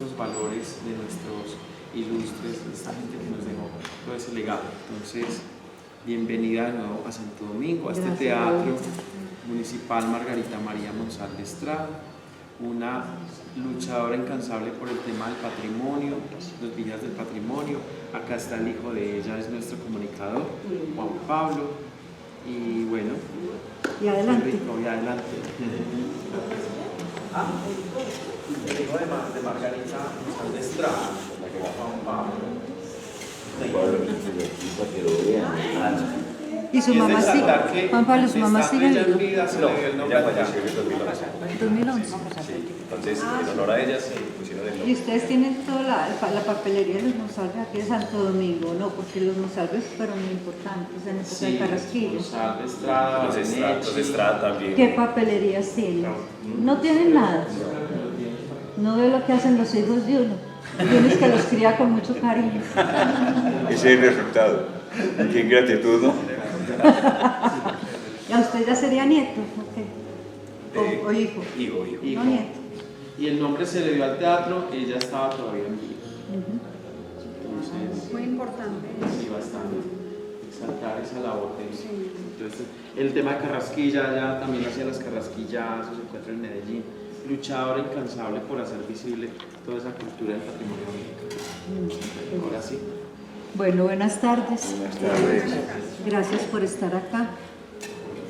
estos valores de nuestros ilustres, de esta gente que nos dejó todo ese legado. Entonces, bienvenida de nuevo a Santo Domingo, a este Teatro Municipal Margarita María Monsalve Estrada, una luchadora incansable por el tema del patrimonio, los vidas del patrimonio. Acá está el hijo de ella, es nuestro comunicador, Juan Pablo. Y bueno, y adelante. Rico, y adelante. El hijo de Margarita Monsalve Estrada, Juan Pablo. Y su mamá sigue, Juan Pablo, su mamá sigue viva. No, ella falleció en el 2011. 2011. Sí, entonces en honor a ella se pusieron el Y nombre. ustedes tienen toda la papelería de los Monsalve aquí de Santo Domingo, ¿no? Porque los Monsalves fueron muy importantes en época de Carrasquilla. Monsalve Estrada, Los Estrada también. ¿Qué papelerías tienen? No tienen nada. No ve lo que hacen los hijos de uno. Tienes que los cría con mucho cariño. Ese es el resultado. Qué ingratitud, ¿no? ¿Y a usted ya sería nieto? Okay. ¿O hijo? Hijo. No nieto. Y el nombre se le dio al teatro, ella estaba todavía en vida. Entonces, Muy importante. sí, bastante. Exaltar esa labor. Entonces, el tema de Carrasquilla, ella también hacía las carrasquillazos, se encuentra en Medellín. Luchadora incansable por hacer visible toda esa cultura del patrimonio mexicano. Ahora sí. Bueno, buenas tardes. Buenas tardes. Gracias por estar acá.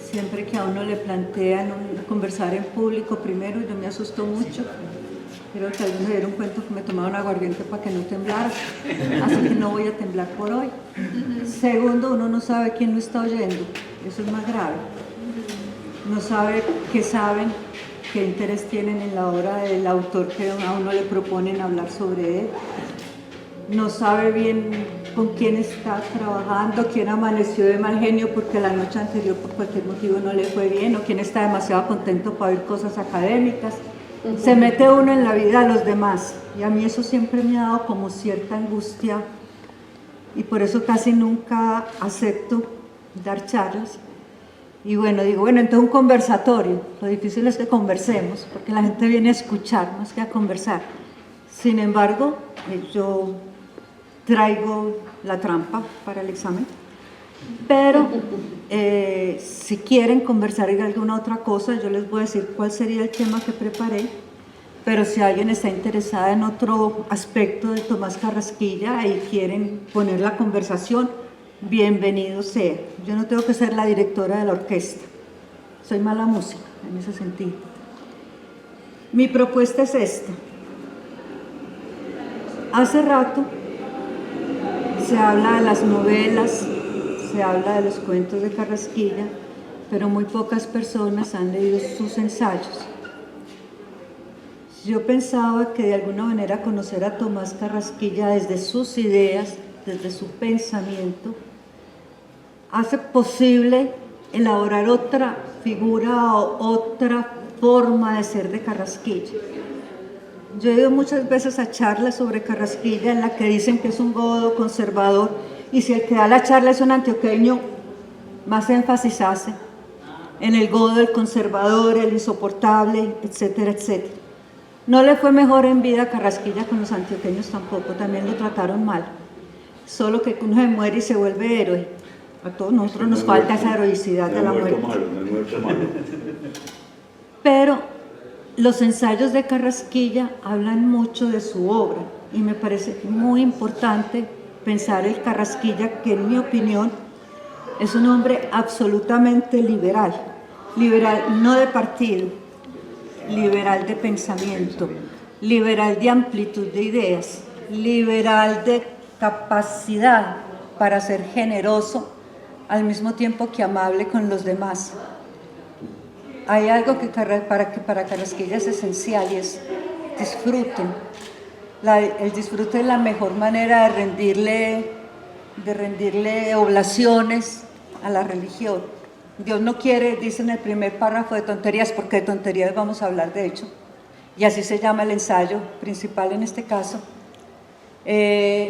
Siempre que a uno le plantean conversar en público, primero yo me asusto mucho. Creo que algunos dieron cuenta que me tomaron aguardiente para que no temblara, así que no voy a temblar por hoy. Segundo, uno no sabe quién lo está oyendo, eso es más grave. No sabe qué saben, qué interés tienen en la obra del autor que a uno le proponen hablar sobre él. No sabe bien con quién está trabajando, quién amaneció de mal genio porque la noche anterior por cualquier motivo no le fue bien, o quién está demasiado contento para oír cosas académicas. Se mete uno en la vida de los demás y a mí eso siempre me ha dado como cierta angustia y por eso casi nunca acepto dar charlas. Y bueno, digo, bueno, entonces un conversatorio, lo difícil es que conversemos, porque la gente viene a escuchar más que a conversar. Sin embargo, yo traigo la trampa para el examen, pero si quieren conversar de alguna otra cosa, yo les voy a decir cuál sería el tema que preparé, pero si alguien está interesada en otro aspecto de Tomás Carrasquilla y quieren poner la conversación, bienvenido sea. Yo no tengo que ser la directora de la orquesta, soy mala música en ese sentido. Mi propuesta es esta. Hace rato se habla de las novelas, se habla de los cuentos de Carrasquilla, pero muy pocas personas han leído sus ensayos. Yo pensaba que de alguna manera conocer a Tomás Carrasquilla desde sus ideas, desde su pensamiento, hace posible elaborar otra figura o otra forma de ser de Carrasquilla. Yo he ido muchas veces a charlas sobre Carrasquilla en la que dicen que es un godo conservador y si el que da la charla es un antioqueño, más énfasis hace en el godo del conservador, el insoportable, etcétera, etcétera. No le fue mejor en vida a Carrasquilla con los antioqueños tampoco, también lo trataron mal. Solo que uno se muere y se vuelve héroe. A todos nosotros nos falta esa heroicidad de la muerte. Pero los ensayos de Carrasquilla hablan mucho de su obra y me parece muy importante pensar el Carrasquilla que en mi opinión es un hombre absolutamente liberal, liberal no de partido, liberal de pensamiento, liberal de amplitud de ideas, liberal de capacidad para ser generoso al mismo tiempo que amable con los demás. Hay algo que para Carrasquilla es esencial y es disfruten. El disfrute es la mejor manera de rendirle oblaciones a la religión. Dios no quiere, dice en el primer párrafo, de tonterías, porque de tonterías vamos a hablar de hecho, y así se llama el ensayo principal en este caso.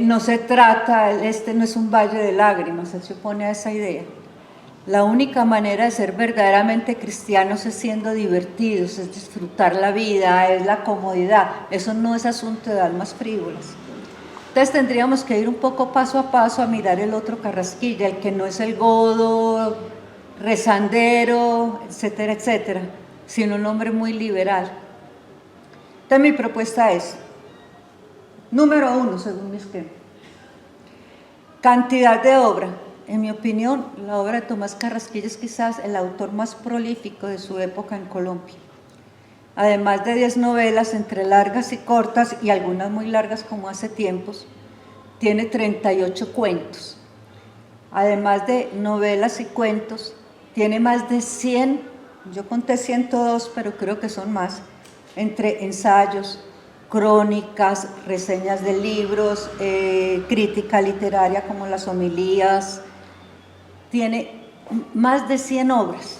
No se trata, este no es un valle de lágrimas, él se opone a esa idea. La única manera de ser verdaderamente cristianos es siendo divertidos, es disfrutar la vida, es la comodidad. Eso no es asunto de almas frívolas. Entonces tendríamos que ir un poco paso a paso a mirar el otro Carrasquilla, el que no es el godo, rezandero, etcétera, etcétera, sino un hombre muy liberal. Entonces mi propuesta es, número 1, según mi esquema, cantidad de obra. En mi opinión, la obra de Tomás Carrasquilla es quizás el autor más prolífico de su época en Colombia. Además de 10 novelas, entre largas y cortas, y algunas muy largas como Hace tiempos, tiene 38 cuentos. Además de novelas y cuentos, tiene más de 100, yo conté 102, pero creo que son más, entre ensayos, crónicas, reseñas de libros, crítica literaria como las homilías. Tiene más de 100 obras.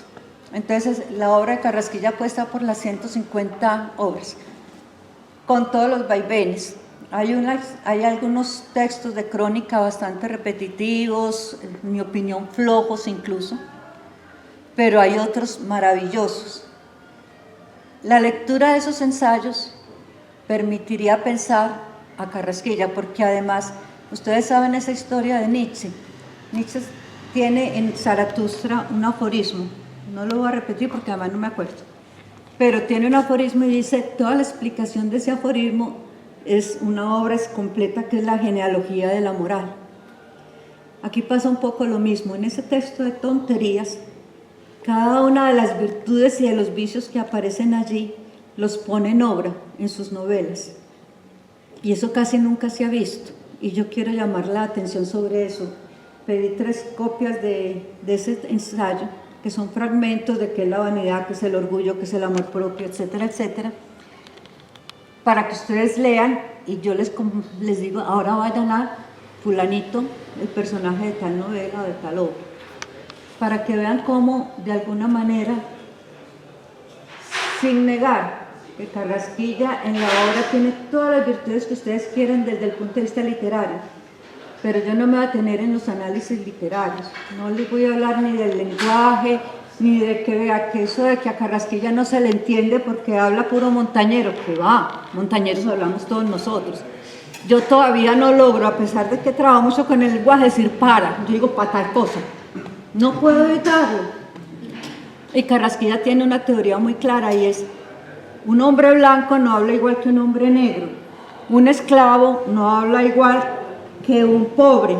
Entonces la obra de Carrasquilla puesta por las 150 obras, con todos los vaivenes. Hay algunos textos de crónica bastante repetitivos, en mi opinión flojos incluso, pero hay otros maravillosos. La lectura de esos ensayos permitiría pensar a Carrasquilla, porque además, ustedes saben esa historia de Nietzsche. Nietzsche tiene en Zaratustra un aforismo, no lo voy a repetir porque además no me acuerdo, pero tiene un aforismo y dice, toda la explicación de ese aforismo es una obra completa que es la genealogía de la moral. Aquí pasa un poco lo mismo, en ese texto de tonterías, cada una de las virtudes y de los vicios que aparecen allí los pone en obra en sus novelas, y eso casi nunca se ha visto, y yo quiero llamar la atención sobre eso. Pedí 3 copias de ese ensayo, que son fragmentos de qué es la vanidad, qué es el orgullo, qué es el amor propio, etcétera, etcétera, para que ustedes lean, y yo les digo, ahora vayan a fulanito, el personaje de tal novela o de tal obra, para que vean cómo, de alguna manera, sin negar que Carrasquilla en la obra tiene todas las virtudes que ustedes quieran desde el punto de vista literario, pero yo no me voy a tener en los análisis literarios, no les voy a hablar ni del lenguaje, ni de que vea que eso de que a Carrasquilla no se le entiende porque habla puro montañero, que va, montañeros hablamos todos nosotros. Yo todavía no logro, a pesar de que trabajo mucho con el lenguaje, decir para, yo digo para tal cosa, no puedo evitarlo. Y Carrasquilla tiene una teoría muy clara y es, un hombre blanco no habla igual que un hombre negro, un esclavo no habla igual que un pobre,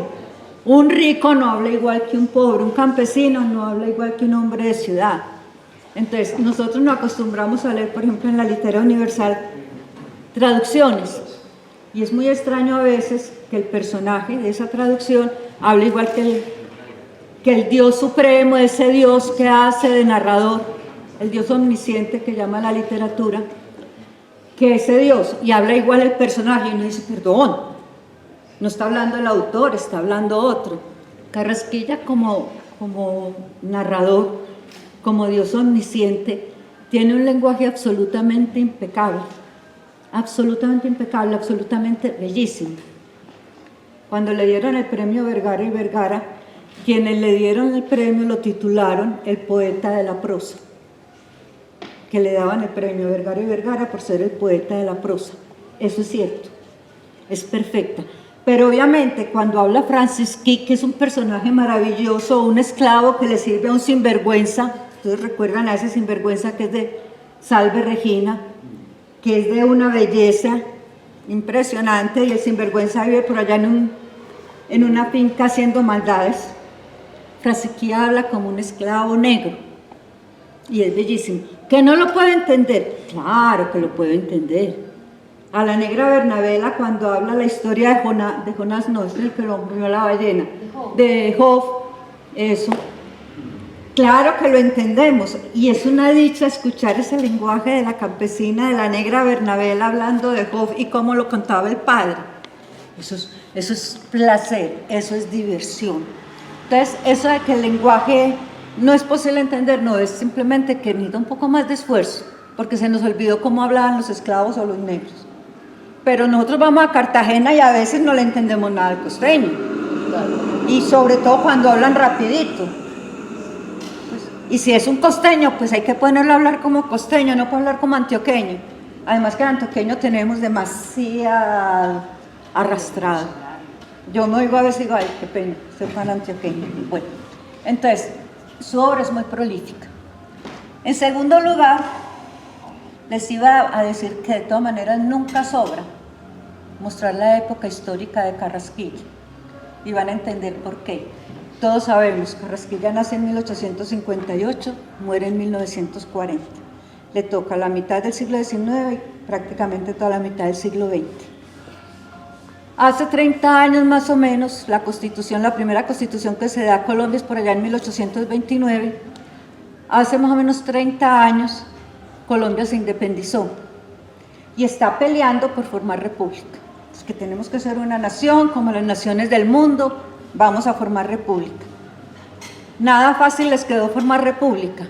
un rico no habla igual que un pobre, un campesino no habla igual que un hombre de ciudad. Entonces, nosotros nos acostumbramos a leer, por ejemplo, en la Literatura Universal, traducciones, y es muy extraño a veces que el personaje de esa traducción hable igual que el Dios supremo, ese Dios que hace de narrador, el Dios omnisciente que llama la literatura, que ese Dios, y habla igual el personaje, y uno dice, perdón, no está hablando el autor, está hablando otro. Carrasquilla como narrador, como Dios omnisciente, tiene un lenguaje absolutamente impecable, absolutamente bellísimo. Cuando le dieron el premio Vergara y Vergara, quienes le dieron el premio lo titularon el poeta de la prosa, que le daban el premio Vergara y Vergara por ser el poeta de la prosa. Eso es cierto, es perfecta. Pero obviamente cuando habla Francisquí, que es un personaje maravilloso, un esclavo que le sirve a un sinvergüenza, ustedes recuerdan a ese sinvergüenza que es de Salve Regina, que es de una belleza impresionante, y el sinvergüenza vive por allá en una finca haciendo maldades. Francisquí habla como un esclavo negro, y es bellísimo. ¿Que no lo puede entender? Claro que lo puedo entender. A la negra Bernabela, cuando habla la historia de Jonás, no es el que lo comió la ballena, de Job, eso, claro que lo entendemos, y es una dicha escuchar ese lenguaje de la campesina, de la negra Bernabela hablando de Job y cómo lo contaba el padre. Eso es placer, eso es diversión. Entonces, eso de que el lenguaje no es posible entender, no, es simplemente que necesita un poco más de esfuerzo, porque se nos olvidó cómo hablaban los esclavos o los negros. Pero nosotros vamos a Cartagena y a veces no le entendemos nada al costeño, y sobre todo cuando hablan rapidito. Y si es un costeño, pues hay que ponerlo a hablar como costeño, no para hablar como antioqueño. Además que el antioqueño tenemos demasiado arrastrado. Yo me oigo a veces y digo, ay, qué pena, soy tan antioqueño. Bueno, entonces, su obra es muy prolífica. En segundo lugar, les iba a decir que de todas maneras nunca sobra mostrar la época histórica de Carrasquilla. Y van a entender por qué. Todos sabemos, Carrasquilla nace en 1858, muere en 1940. Le toca la mitad del siglo XIX y prácticamente toda la mitad del siglo XX. Hace 30 años más o menos, la primera constitución que se da a Colombia es por allá en 1829. Hace más o menos 30 años, Colombia se independizó y está peleando por formar república. Es que tenemos que ser una nación como las naciones del mundo, vamos a formar república. Nada fácil les quedó formar república.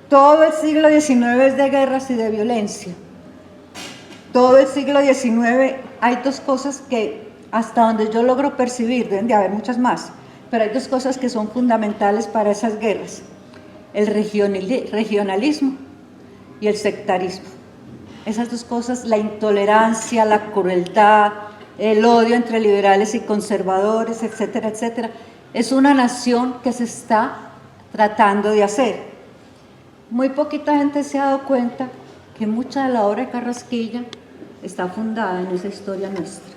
Todo el siglo XIX es de guerras y de violencia. Todo el siglo XIX hay dos cosas que, hasta donde yo logro percibir, deben de haber muchas más, pero hay dos cosas que son fundamentales para esas guerras: el regionalismo y el sectarismo. Esas dos cosas, la intolerancia, la crueldad, el odio entre liberales y conservadores, etcétera, etcétera, es una nación que se está tratando de hacer. Muy poquita gente se ha dado cuenta que mucha de la obra de Carrasquilla está fundada en esa historia nuestra.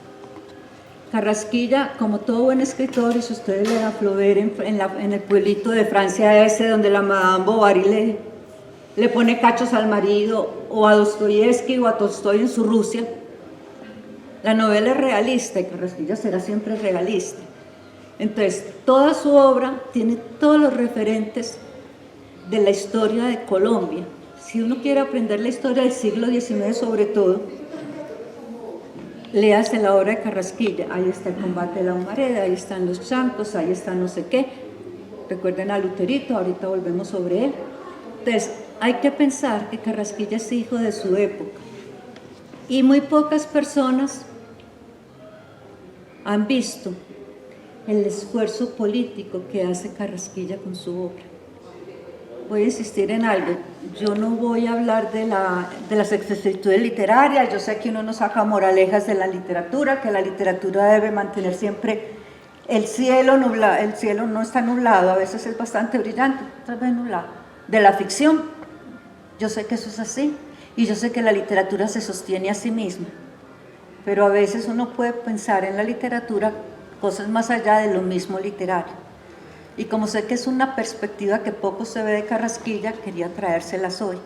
Carrasquilla, como todo buen escritor, y si ustedes leen a Flaubert en el pueblito de Francia ese, donde la Madame Bovary le pone cachos al marido, o a Dostoyevsky o a Tolstoy en su Rusia, la novela es realista y Carrasquilla será siempre realista. Entonces, toda su obra tiene todos los referentes de la historia de Colombia. Si uno quiere aprender la historia del siglo XIX sobre todo, léase la obra de Carrasquilla. Ahí está el combate de la Humareda, ahí están los chancos, ahí está no sé qué. Recuerden a Luterito, ahorita volvemos sobre él. Entonces, hay que pensar que Carrasquilla es hijo de su época. Y muy pocas personas han visto el esfuerzo político que hace Carrasquilla con su obra. Voy a insistir en algo, yo no voy a hablar de las exactitudes literarias, yo sé que uno no saca moralejas de la literatura, que la literatura debe mantener siempre el cielo nublado, el cielo no está nublado, a veces es bastante brillante, otras veces nublado, de la ficción. Yo sé que eso es así, y yo sé que la literatura se sostiene a sí misma, pero a veces uno puede pensar en la literatura cosas más allá de lo mismo literario. Y como sé que es una perspectiva que poco se ve de Carrasquilla, quería traérselas hoy.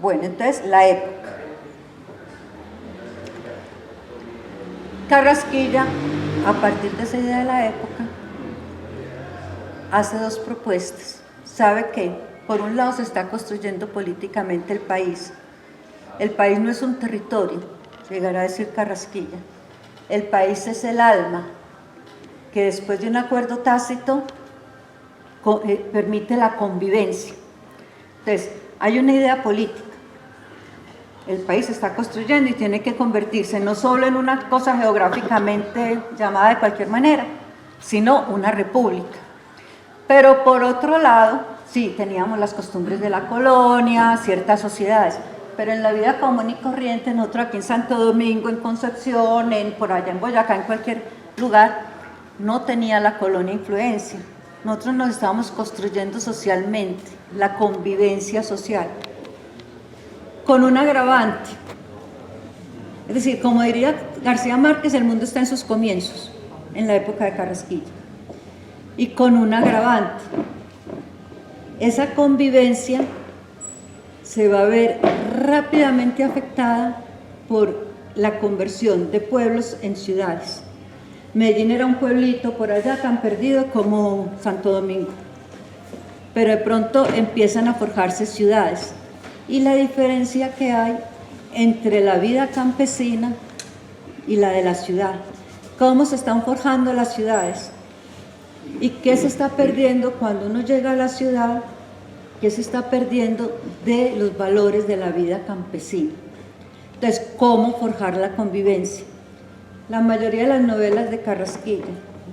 Bueno, entonces, la época. Carrasquilla, a partir de esa idea de la época, hace dos propuestas. Sabe que, por un lado, se está construyendo políticamente el país. El país no es un territorio, llegará a decir Carrasquilla. El país es el alma, que después de un acuerdo tácito permite la convivencia. Entonces, hay una idea política. El país se está construyendo y tiene que convertirse no solo en una cosa geográficamente llamada de cualquier manera, sino una república. Pero por otro lado, sí, teníamos las costumbres de la colonia, ciertas sociedades, pero en la vida común y corriente, nosotros aquí en Santo Domingo, en Concepción, por allá en Boyacá, en cualquier lugar, no tenía la colonia influencia. Nosotros nos estábamos construyendo socialmente, la convivencia social, con un agravante. Es decir, como diría García Márquez, el mundo está en sus comienzos, en la época de Carrasquilla, y con un agravante. Esa convivencia se va a ver rápidamente afectada por la conversión de pueblos en ciudades. Medellín era un pueblito por allá tan perdido como Santo Domingo, pero de pronto empiezan a forjarse ciudades, y la diferencia que hay entre la vida campesina y la de la ciudad, cómo se están forjando las ciudades y qué se está perdiendo cuando uno llega a la ciudad, qué se está perdiendo de los valores de la vida campesina. Entonces, cómo forjar la convivencia. La mayoría de las novelas de Carrasquilla,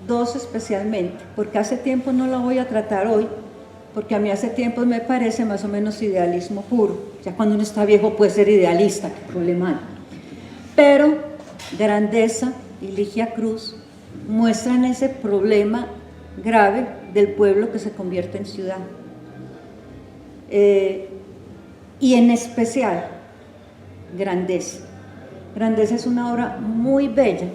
dos especialmente, porque hace tiempo no la voy a tratar hoy, porque a mí hace tiempo me parece más o menos idealismo puro. Ya cuando uno está viejo puede ser idealista, qué problema hay. Pero Grandeza y Ligia Cruz muestran ese problema grave del pueblo que se convierte en ciudad. Y en especial, Grandeza. Grandeza es una obra muy bella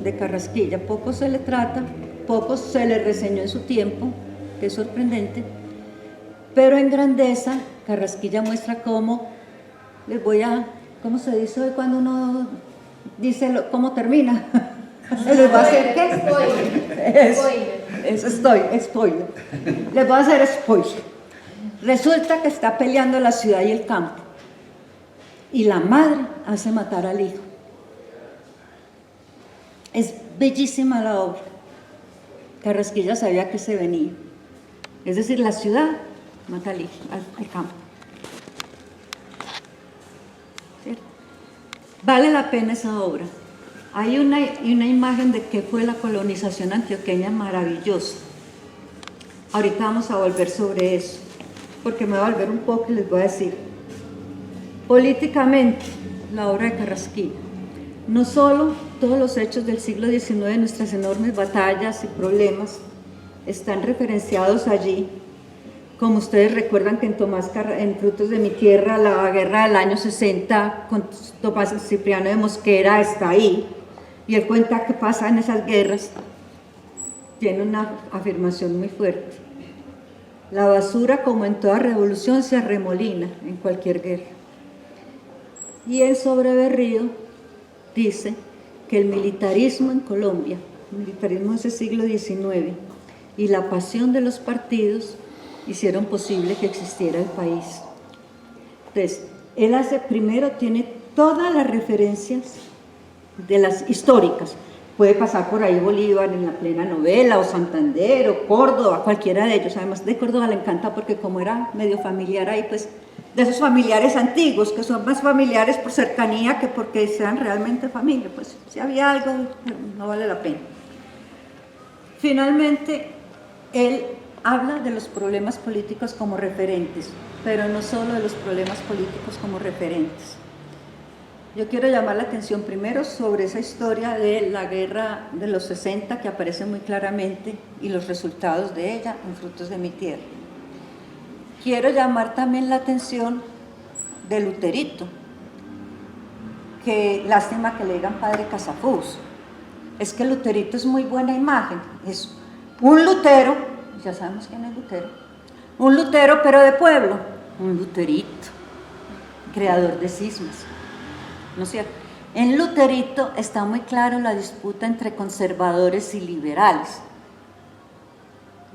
de Carrasquilla, poco se le trata, poco se le reseñó en su tiempo, que es sorprendente, pero en Grandeza Carrasquilla muestra cómo, ¿cómo se dice hoy cuando uno dice cómo termina? ¿Les va a hacer qué? Spoiler. Les voy a hacer spoiler. Resulta que está peleando la ciudad y el campo, y la madre hace matar al hijo. Es bellísima la obra. Carrasquilla sabía que se venía. Es decir, la ciudad mata al hijo, al campo. ¿Cierto? Vale la pena esa obra. Hay una imagen de qué fue la colonización antioqueña maravillosa. Ahorita vamos a volver sobre eso, porque me voy a volver un poco y les voy a decir. Políticamente, la obra de Carrasquilla, no solo todos los hechos del siglo XIX, nuestras enormes batallas y problemas, están referenciados allí, como ustedes recuerdan que en Frutos de mi Tierra, la guerra del año 60 con Tomás Cipriano de Mosquera está ahí, y él cuenta qué pasa en esas guerras. Tiene una afirmación muy fuerte. La basura, como en toda revolución, se arremolina en cualquier guerra. Y en Sobre Berrío dice que el militarismo en Colombia, el militarismo de ese siglo XIX, y la pasión de los partidos hicieron posible que existiera el país. Entonces, él primero tiene todas las referencias de las históricas. Puede pasar por ahí Bolívar en la plena novela, o Santander, o Córdoba, cualquiera de ellos. Además de Córdoba le encanta porque como era medio familiar ahí, pues de esos familiares antiguos, que son más familiares por cercanía que porque sean realmente familia, pues si había algo, no vale la pena. Finalmente, él habla de los problemas políticos como referentes, pero no solo de los problemas políticos como referentes. Yo quiero llamar la atención primero sobre esa historia de la guerra de los 60 que aparece muy claramente y los resultados de ella en Frutos de mi Tierra. Quiero llamar también la atención de Luterito, que lástima que le digan padre Casafús. Es que Luterito es muy buena imagen, es un Lutero, ya sabemos quién es Lutero, un Lutero pero de pueblo, un Luterito, creador de cismas. ¿No es cierto? En Luterito está muy claro la disputa entre conservadores y liberales.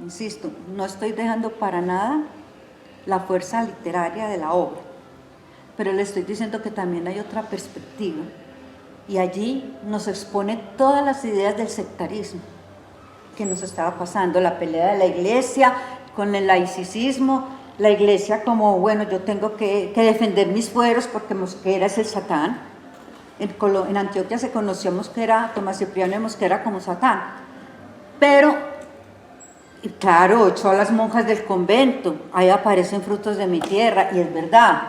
Insisto, no estoy dejando para nada la fuerza literaria de la obra, pero le estoy diciendo que también hay otra perspectiva, y allí nos expone todas las ideas del sectarismo que nos estaba pasando, la pelea de la iglesia con el laicismo, la iglesia como, bueno, yo tengo que defender mis fueros porque Mosquera es el Satán. En Antioquia se conoció a Mosquera, Tomás Cipriano de Mosquera como Satán, pero claro, echó a las monjas del convento, ahí aparecen Frutos de mi Tierra, y es verdad,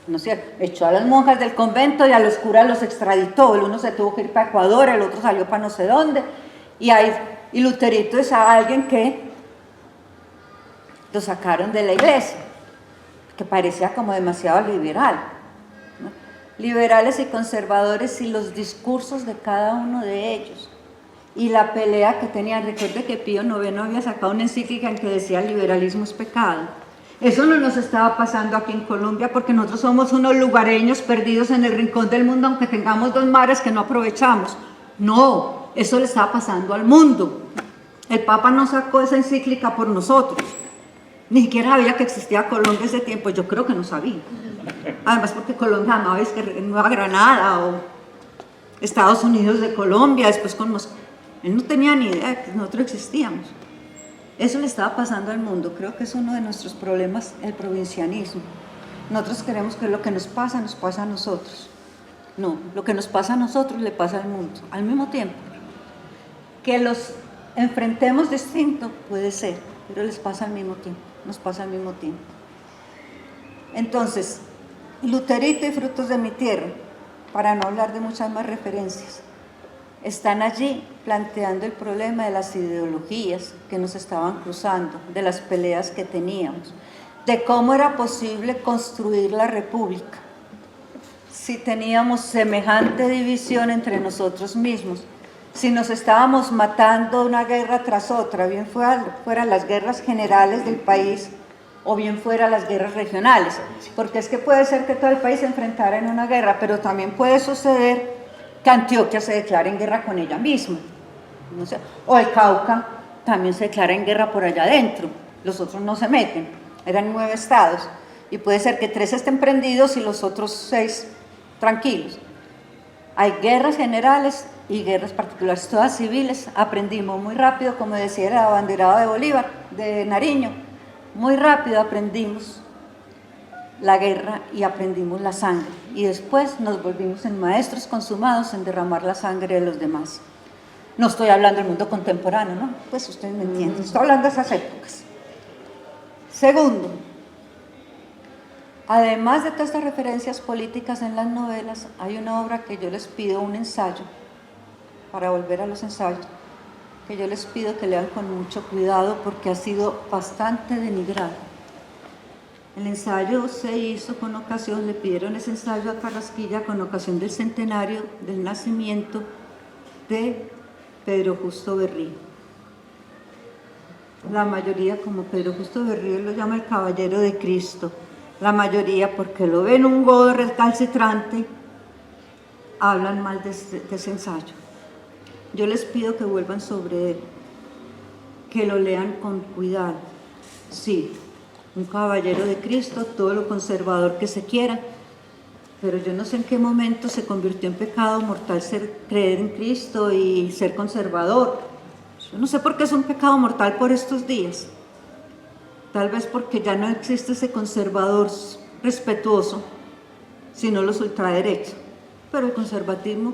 ¿no es cierto? Echó a las monjas del convento y a los curas los extraditó, el uno se tuvo que ir para Ecuador, el otro salió para no sé dónde, y Luterito es a alguien que lo sacaron de la iglesia, que parecía como demasiado liberal, ¿no? Liberales y conservadores y los discursos de cada uno de ellos. Y la pelea que tenían, recuerde que Pío IX había sacado una encíclica en que decía el liberalismo es pecado. Eso no nos estaba pasando aquí en Colombia porque nosotros somos unos lugareños perdidos en el rincón del mundo, aunque tengamos 2 mares que no aprovechamos. No, eso le estaba pasando al mundo. El Papa no sacó esa encíclica por nosotros. Ni siquiera sabía que existía Colombia ese tiempo, yo creo que no sabía. Además porque Colombia amaba Nueva Granada o Estados Unidos de Colombia, después con Moscú. Él no tenía ni idea de que nosotros existíamos. Eso le estaba pasando al mundo. Creo que es uno de nuestros problemas, el provincianismo. Nosotros queremos que lo que nos pasa a nosotros. No, lo que nos pasa a nosotros le pasa al mundo, al mismo tiempo. Que los enfrentemos distinto puede ser, pero les pasa al mismo tiempo. nos pasa al mismo tiempo. Entonces, Luterito y Frutos de mi Tierra, para no hablar de muchas más referencias, están allí planteando el problema de las ideologías que nos estaban cruzando, de las peleas que teníamos, de cómo era posible construir la república si teníamos semejante división entre nosotros mismos, si nos estábamos matando una guerra tras otra, bien fueran las guerras generales del país o bien fueran las guerras regionales, porque es que puede ser que todo el país se enfrentara en una guerra, pero también puede suceder que Antioquia se declare en guerra con ella misma, no sé, o el Cauca también se declara en guerra por allá adentro, los otros no se meten, eran 9 estados, y puede ser que 3 estén prendidos y los otros 6 tranquilos. Hay guerras generales y guerras particulares, todas civiles. Aprendimos muy rápido, como decía el abanderado de Bolívar, de Nariño, muy rápido aprendimos la guerra y aprendimos la sangre, y después nos volvimos en maestros consumados en derramar la sangre de los demás. No estoy hablando del mundo contemporáneo, ¿no? Pues ustedes me entienden, estoy hablando de esas épocas. Segundo, además de todas estas referencias políticas en las novelas, hay una obra que yo les pido, un ensayo, para volver a los ensayos, que yo les pido que lean con mucho cuidado porque ha sido bastante denigrado. El ensayo se hizo con ocasión, le pidieron ese ensayo a Carrasquilla con ocasión del centenario del nacimiento de Pedro Justo Berrío. La mayoría, como Pedro Justo Berrío lo llama el caballero de Cristo, la mayoría porque lo ven un godo recalcitrante, hablan mal de ese ensayo. Yo les pido que vuelvan sobre él, que lo lean con cuidado. Sí, un caballero de Cristo, todo lo conservador que se quiera, pero yo no sé en qué momento se convirtió en pecado mortal creer en Cristo y ser conservador. Yo no sé por qué es un pecado mortal por estos días. Tal vez porque ya no existe ese conservador respetuoso, sino los ultraderechos. Pero el conservatismo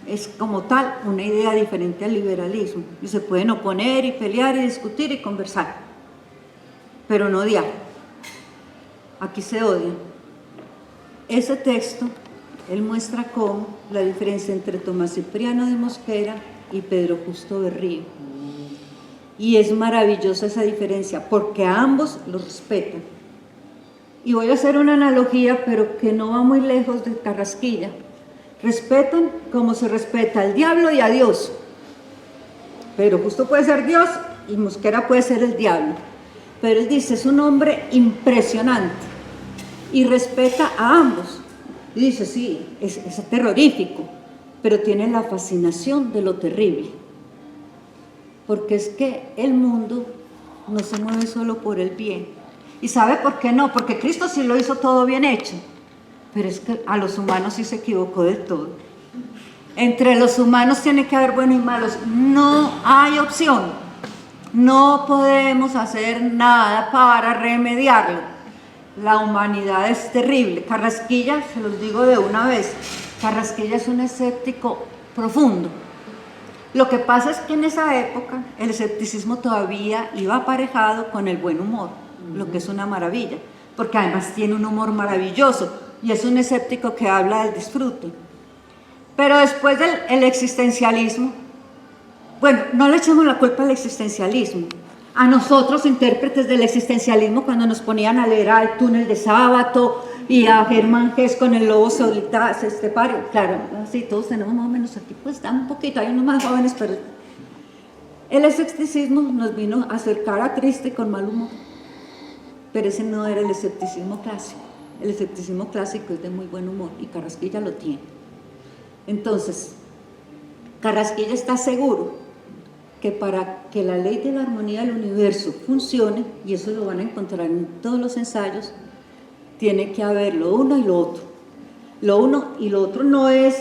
es como tal una idea diferente al liberalismo. Y se pueden oponer y pelear y discutir y conversar, pero no odiar. Aquí se odian. Ese texto, él muestra cómo la diferencia entre Tomás Cipriano de Mosquera y Pedro Justo Berrío. Y es maravillosa esa diferencia, porque a ambos los respetan. Y voy a hacer una analogía, pero que no va muy lejos de Carrasquilla. Respetan como se respeta al diablo y a Dios. Pedro Justo puede ser Dios y Mosquera puede ser el diablo. Pero él dice, es un hombre impresionante. Y respeta a ambos. Y dice, sí, es terrorífico, pero tiene la fascinación de lo terrible. Porque es que el mundo no se mueve solo por el bien. ¿Y sabe por qué no? Porque Cristo sí lo hizo todo bien hecho, pero es que a los humanos sí se equivocó de todo. Entre los humanos tiene que haber buenos y malos, no hay opción. No podemos hacer nada para remediarlo. La humanidad es terrible. Carrasquilla, se los digo de una vez, Carrasquilla es un escéptico profundo. Lo que pasa es que en esa época el escepticismo todavía iba aparejado con el buen humor, lo que es una maravilla, porque además tiene un humor maravilloso y es un escéptico que habla del disfrute. Pero después del existencialismo, bueno, no le echemos la culpa al existencialismo. A nosotros, intérpretes del existencialismo, cuando nos ponían a leer al Túnel de Sábato y a Germán Gess con el lobo solitario, claro, así todos tenemos más o menos aquí, pues está un poquito, hay unos más jóvenes, pero el escepticismo nos vino a acercar a Cristo con mal humor, pero ese no era el escepticismo clásico. El escepticismo clásico es de muy buen humor y Carrasquilla lo tiene. Entonces, Carrasquilla está seguro que para que la ley de la armonía del universo funcione, y eso lo van a encontrar en todos los ensayos, tiene que haber lo uno y lo otro. Lo uno y lo otro no es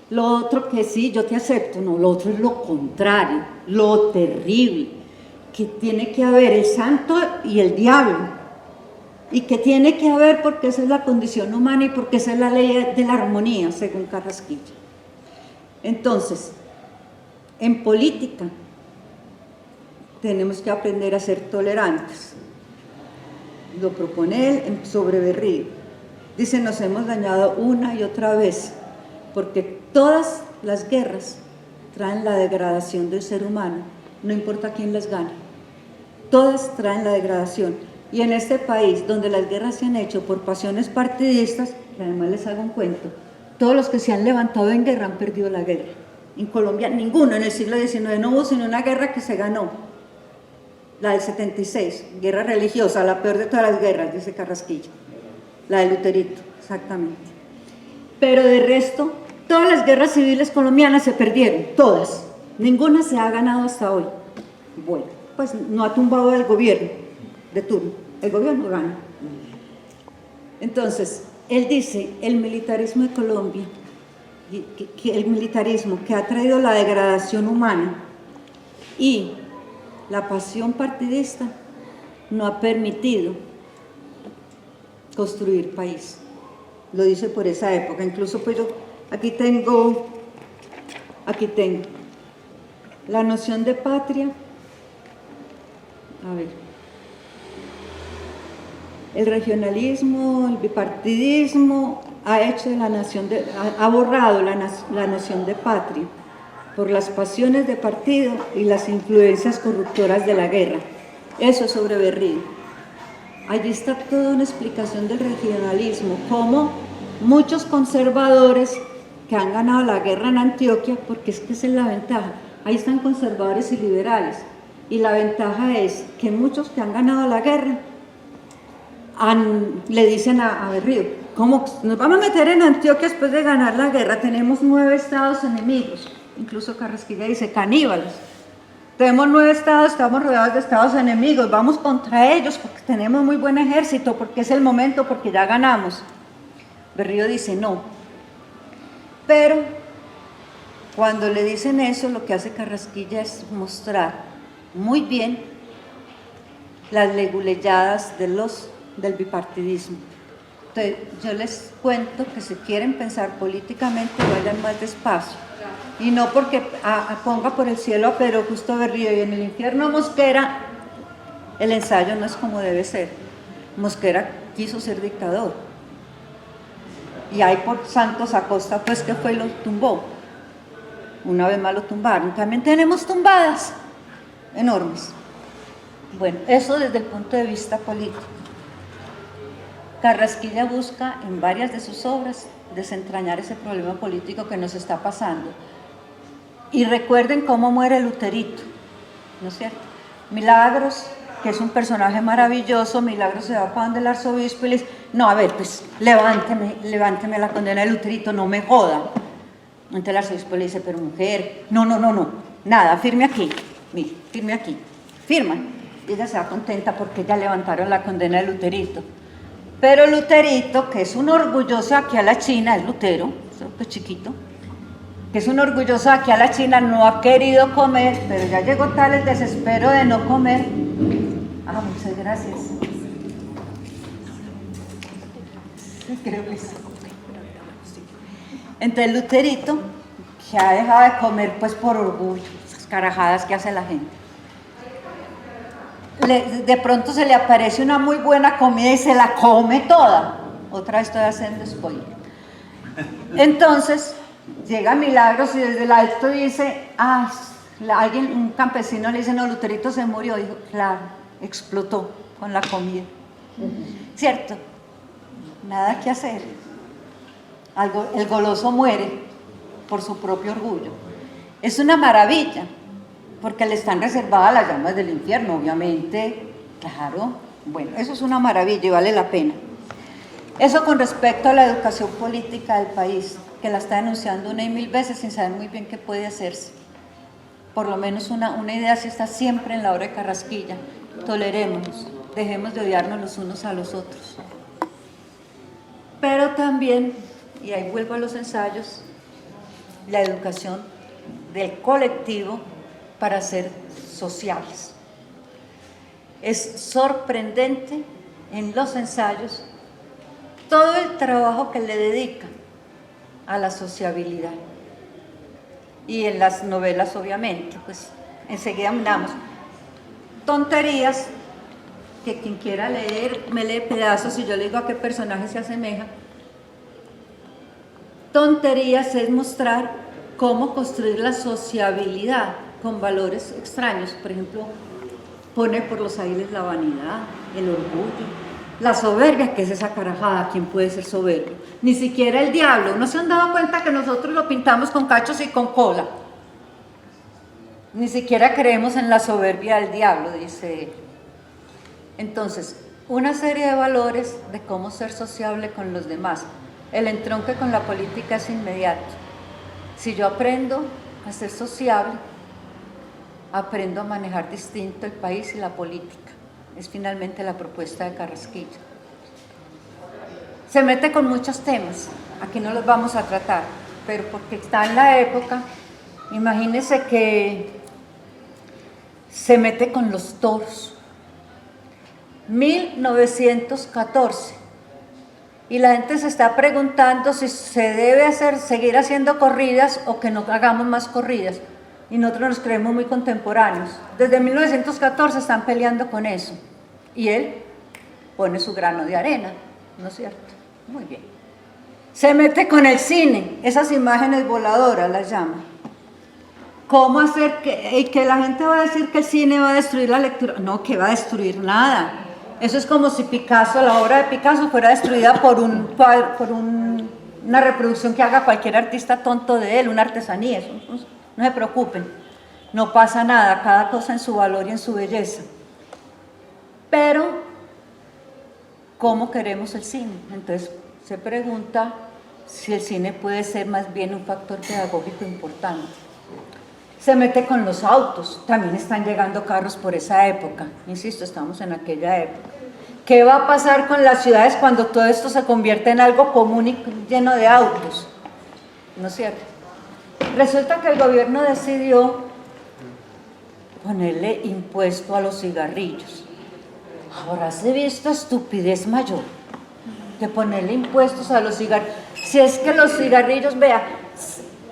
lo otro que sí, yo te acepto, no, lo otro es lo contrario, lo terrible, que tiene que haber el santo y el diablo, y que tiene que haber porque esa es la condición humana y porque esa es la ley de la armonía, según Carrasquilla. Entonces, en política, tenemos que aprender a ser tolerantes. Lo propone él sobre Berrío. Dice, nos hemos dañado una y otra vez, porque todas las guerras traen la degradación del ser humano, no importa quién las gane. Todas traen la degradación. Y en este país, donde las guerras se han hecho por pasiones partidistas, y además les hago un cuento, todos los que se han levantado en guerra han perdido la guerra. En Colombia, ninguno en el siglo XIX no hubo sino una guerra que se ganó, la del 76, guerra religiosa, la peor de todas las guerras, dice Carrasquilla, la de Luterito, exactamente. Pero de resto, todas las guerras civiles colombianas se perdieron, todas, ninguna se ha ganado hasta hoy. Bueno, pues no ha tumbado el gobierno de turno, el gobierno gana. Entonces, él dice, el militarismo de Colombia, el militarismo que ha traído la degradación humana y la pasión partidista no ha permitido construir país. Lo dice por esa época. Incluso pues yo aquí tengo la noción de patria. A ver, el regionalismo, el bipartidismo ha borrado la noción de patria por las pasiones de partido y las influencias corruptoras de la guerra. Eso es sobre Berrío. Allí está toda una explicación del regionalismo, cómo muchos conservadores que han ganado la guerra en Antioquia, porque es que esa es la ventaja, ahí están conservadores y liberales, y la ventaja es que muchos que han ganado la guerra le dicen a Berrío, ¿cómo nos vamos a meter en Antioquia después de ganar la guerra? Tenemos 9 estados enemigos, incluso Carrasquilla dice caníbales. Tenemos 9 estados, estamos rodeados de estados enemigos, vamos contra ellos porque tenemos muy buen ejército, porque es el momento, porque ya ganamos. Berrío dice no. Pero cuando le dicen eso, lo que hace Carrasquilla es mostrar muy bien las leguleyadas del bipartidismo. Entonces, yo les cuento que si quieren pensar políticamente, vayan más despacio. Y no porque ponga por el cielo a Pedro Justo Berrío y en el infierno Mosquera, el ensayo no es como debe ser. Mosquera quiso ser dictador. Y hay por Santos Acosta, pues que fue y lo tumbó. Una vez más lo tumbaron. También tenemos tumbadas enormes. Bueno, eso desde el punto de vista político. Carrasquilla busca en varias de sus obras desentrañar ese problema político que nos está pasando. Y recuerden cómo muere Luterito, ¿no es cierto? Milagros, que es un personaje maravilloso, Milagros se va para donde el arzobispo y le dice, no, a ver, pues levánteme la condena de Luterito, no me jodan. Entonces el arzobispo le dice, pero mujer, no, nada, firme aquí, mire, firme aquí, firma. Y ella se va contenta porque ya levantaron la condena de Luterito. Pero Luterito, que es un orgulloso aquí a la China, es Lutero, pues chiquito, que es un orgulloso aquí a la China, no ha querido comer, pero ya llegó tal el desespero de no comer. Ah, muchas gracias. Creo que sí. Entonces Luterito, que ha dejado de comer pues por orgullo, esas carajadas que hace la gente. De pronto se le aparece una muy buena comida y se la come toda. Otra vez estoy haciendo spoiler. Entonces llega Milagros y desde el alto dice, un campesino le dice, no, Luterito se murió. Dijo, claro, explotó con la comida. ¿Cierto? Nada que hacer. El goloso muere por su propio orgullo. Es una maravilla, porque le están reservadas las llamas del infierno, obviamente, claro. Bueno, eso es una maravilla y vale la pena. Eso con respecto a la educación política del país, que la está denunciando una y mil veces sin saber muy bien qué puede hacerse. Por lo menos una idea sí está siempre en la obra de Carrasquilla. Tolerémonos, dejemos de odiarnos los unos a los otros. Pero también, y ahí vuelvo a los ensayos, la educación del colectivo para ser sociales. Es sorprendente en los ensayos todo el trabajo que le dedica a la sociabilidad. Y en las novelas, obviamente, pues enseguida miramos. tonterías que quien quiera leer, me lee pedazos y yo le digo a qué personaje se asemeja. Tonterías es mostrar cómo construir la sociabilidad con valores extraños. Por ejemplo, pone por los aires la vanidad, el orgullo, la soberbia, que es esa carajada. ¿Quién puede ser soberbio? Ni siquiera el diablo. ¿No se han dado cuenta que nosotros lo pintamos con cachos y con cola? Ni siquiera creemos en la soberbia del diablo, dice él. Entonces, una serie de valores de cómo ser sociable con los demás. El entronque con la política es inmediato. Si yo aprendo a ser sociable, aprendo a manejar distinto el país y la política. Es finalmente la propuesta de Carrasquilla. Se mete con muchos temas, aquí no los vamos a tratar, pero porque está en la época, imagínense que se mete con los toros. 1914. Y la gente se está preguntando si se debe seguir haciendo corridas o que no hagamos más corridas. Y nosotros nos creemos muy contemporáneos. Desde 1914 están peleando con eso. Y él pone su grano de arena, ¿no es cierto? Muy bien. Se mete con el cine, esas imágenes voladoras las llama. ¿Cómo hacer que la gente va a decir que el cine va a destruir la lectura? No, que va a destruir nada. Eso es como si Picasso, la obra de Picasso, fuera destruida por una reproducción que haga cualquier artista tonto de él, una artesanía. Eso, no se preocupen, no pasa nada, cada cosa en su valor y en su belleza. Pero, ¿cómo queremos el cine? Entonces se pregunta si el cine puede ser más bien un factor pedagógico importante. Se mete con los autos, también están llegando carros por esa época, insisto, estamos en aquella época. ¿Qué va a pasar con las ciudades cuando todo esto se convierte en algo común y lleno de autos? ¿No es cierto? Resulta que el gobierno decidió ponerle impuesto a los cigarrillos. Ahora se ha visto estupidez mayor que ponerle impuestos a los cigarrillos. Si es que los cigarrillos, vea,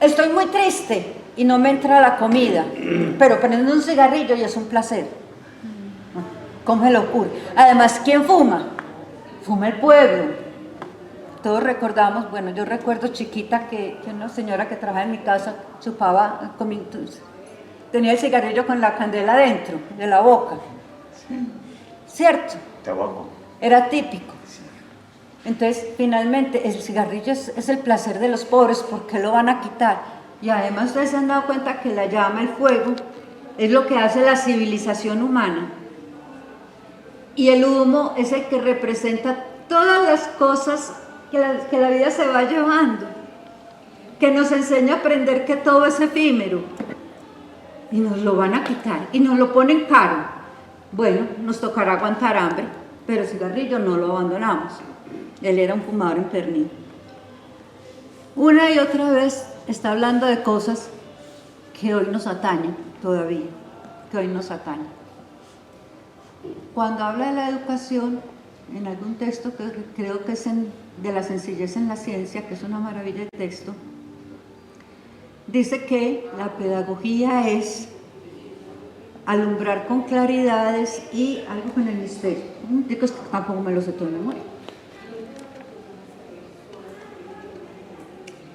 estoy muy triste y no me entra la comida, pero poniendo un cigarrillo y es un placer. ¿Cómo se le ocurre? Además, ¿quién fuma? Fuma el pueblo. Todos recordamos, bueno, yo recuerdo chiquita que una señora que trabajaba en mi casa chupaba, tenía el cigarrillo con la candela dentro de la boca. ¿Cierto? Tabaco. Era típico. Entonces, finalmente, el cigarrillo es el placer de los pobres, ¿por qué lo van a quitar? Y además ustedes se han dado cuenta que la llama, el fuego, es lo que hace la civilización humana. Y el humo es el que representa todas las cosas que la vida se va llevando, que nos enseña a aprender que todo es efímero. Y nos lo van a quitar, y nos lo ponen caro. Bueno, nos tocará aguantar hambre, pero el cigarrillo no lo abandonamos. Él era un fumador empedernido. Una y otra vez está hablando de cosas que hoy nos atañen todavía, que hoy nos atañen. Cuando habla de la educación, en algún texto que creo que es de la sencillez en la ciencia, que es una maravilla de texto, dice que la pedagogía es alumbrar con claridades y algo con el misterio. Digo, es que tampoco me lo sé todo de memoria.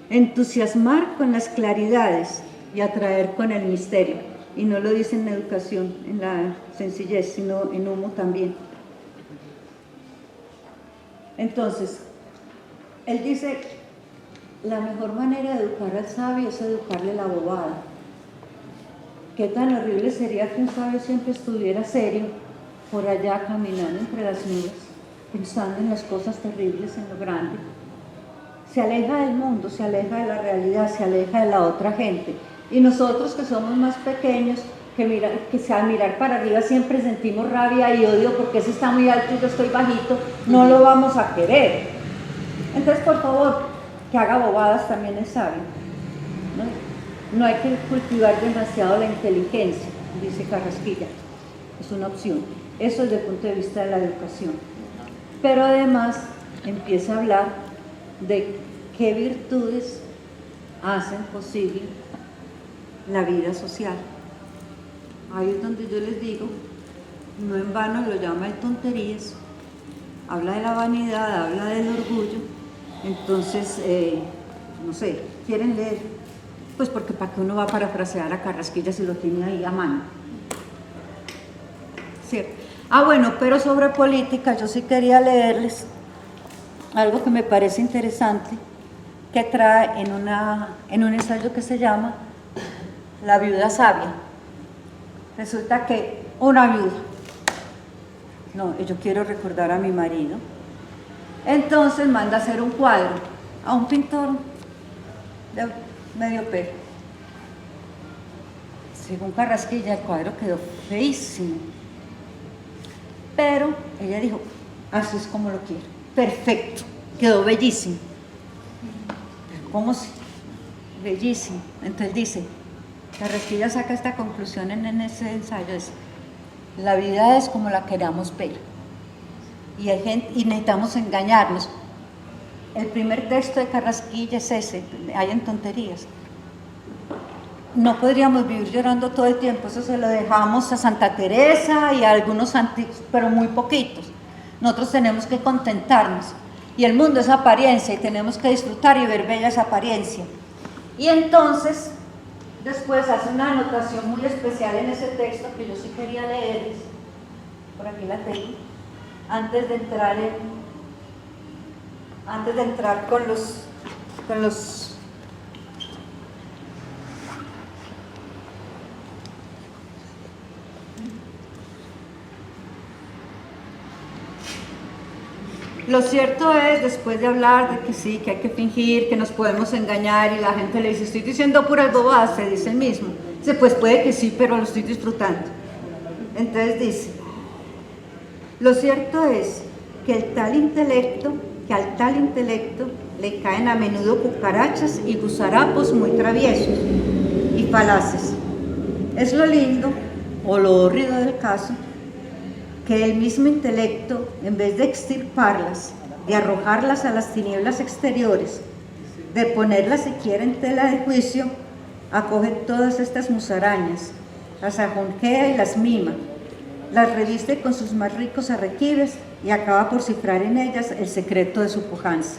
Entusiasmar con las claridades y atraer con el misterio. Y no lo dice en la educación, en la sencillez, sino en humo también. Entonces, él dice, la mejor manera de educar al sabio es educarle la bobada. Qué tan horrible sería que un sabio siempre estuviera serio, por allá caminando entre las nubes, pensando en las cosas terribles, en lo grande. Se aleja del mundo, se aleja de la realidad, se aleja de la otra gente. Y nosotros que somos más pequeños, que al mirar para arriba siempre sentimos rabia y odio porque ese está muy alto y yo estoy bajito, no lo vamos a querer. Entonces, por favor, que haga bobadas también es sabio. No hay que cultivar demasiado la inteligencia, dice Carrasquilla. Es una opción. Eso desde el punto de vista de la educación. Pero además empieza a hablar de qué virtudes hacen posible la vida social. Ahí es donde yo les digo no en vano lo llama el tonterías, habla de la vanidad, habla del orgullo. Entonces, no sé, ¿quieren leer? Pues porque para qué uno va a parafrasear a Carrasquilla si lo tiene ahí a mano. ¿Cierto? Ah, bueno, pero sobre política yo sí quería leerles algo que me parece interesante, que trae en un ensayo que se llama La viuda sabia. Resulta que una viuda, no, yo quiero recordar a mi marido, entonces manda a hacer un cuadro a un pintor de medio pelo. Según Carrasquilla, el cuadro quedó feísimo, pero ella dijo, así es como lo quiero, perfecto, quedó bellísimo. Pero ¿cómo si? Bellísimo. Entonces dice, Carrasquilla saca esta conclusión en ese ensayo, es, la vida es como la queramos ver, y necesitamos engañarnos. El primer texto de Carrasquilla es ese, hay en tonterías. No podríamos vivir llorando todo el tiempo, eso se lo dejamos a Santa Teresa y a algunos antiguos, pero muy poquitos. Nosotros tenemos que contentarnos, y el mundo es apariencia, y tenemos que disfrutar y ver bella esa apariencia. Y entonces, después hace una anotación muy especial en ese texto que yo sí quería leerles, por aquí la tengo, antes de entrar con los Lo cierto es, después de hablar de que sí, que hay que fingir, que nos podemos engañar, y la gente le dice, estoy diciendo puras bobadas, se dice el mismo. Dice, pues puede que sí, pero lo estoy disfrutando. Entonces dice, lo cierto es que al tal intelecto le caen a menudo cucarachas y gusarapos muy traviesos y falaces. Es lo lindo, o lo horrido del caso, que el mismo intelecto, en vez de extirparlas, de arrojarlas a las tinieblas exteriores, de ponerlas siquiera en tela de juicio, acoge todas estas musarañas, las ajonjea y las mima, las reviste con sus más ricos arrequives y acaba por cifrar en ellas el secreto de su pujanza.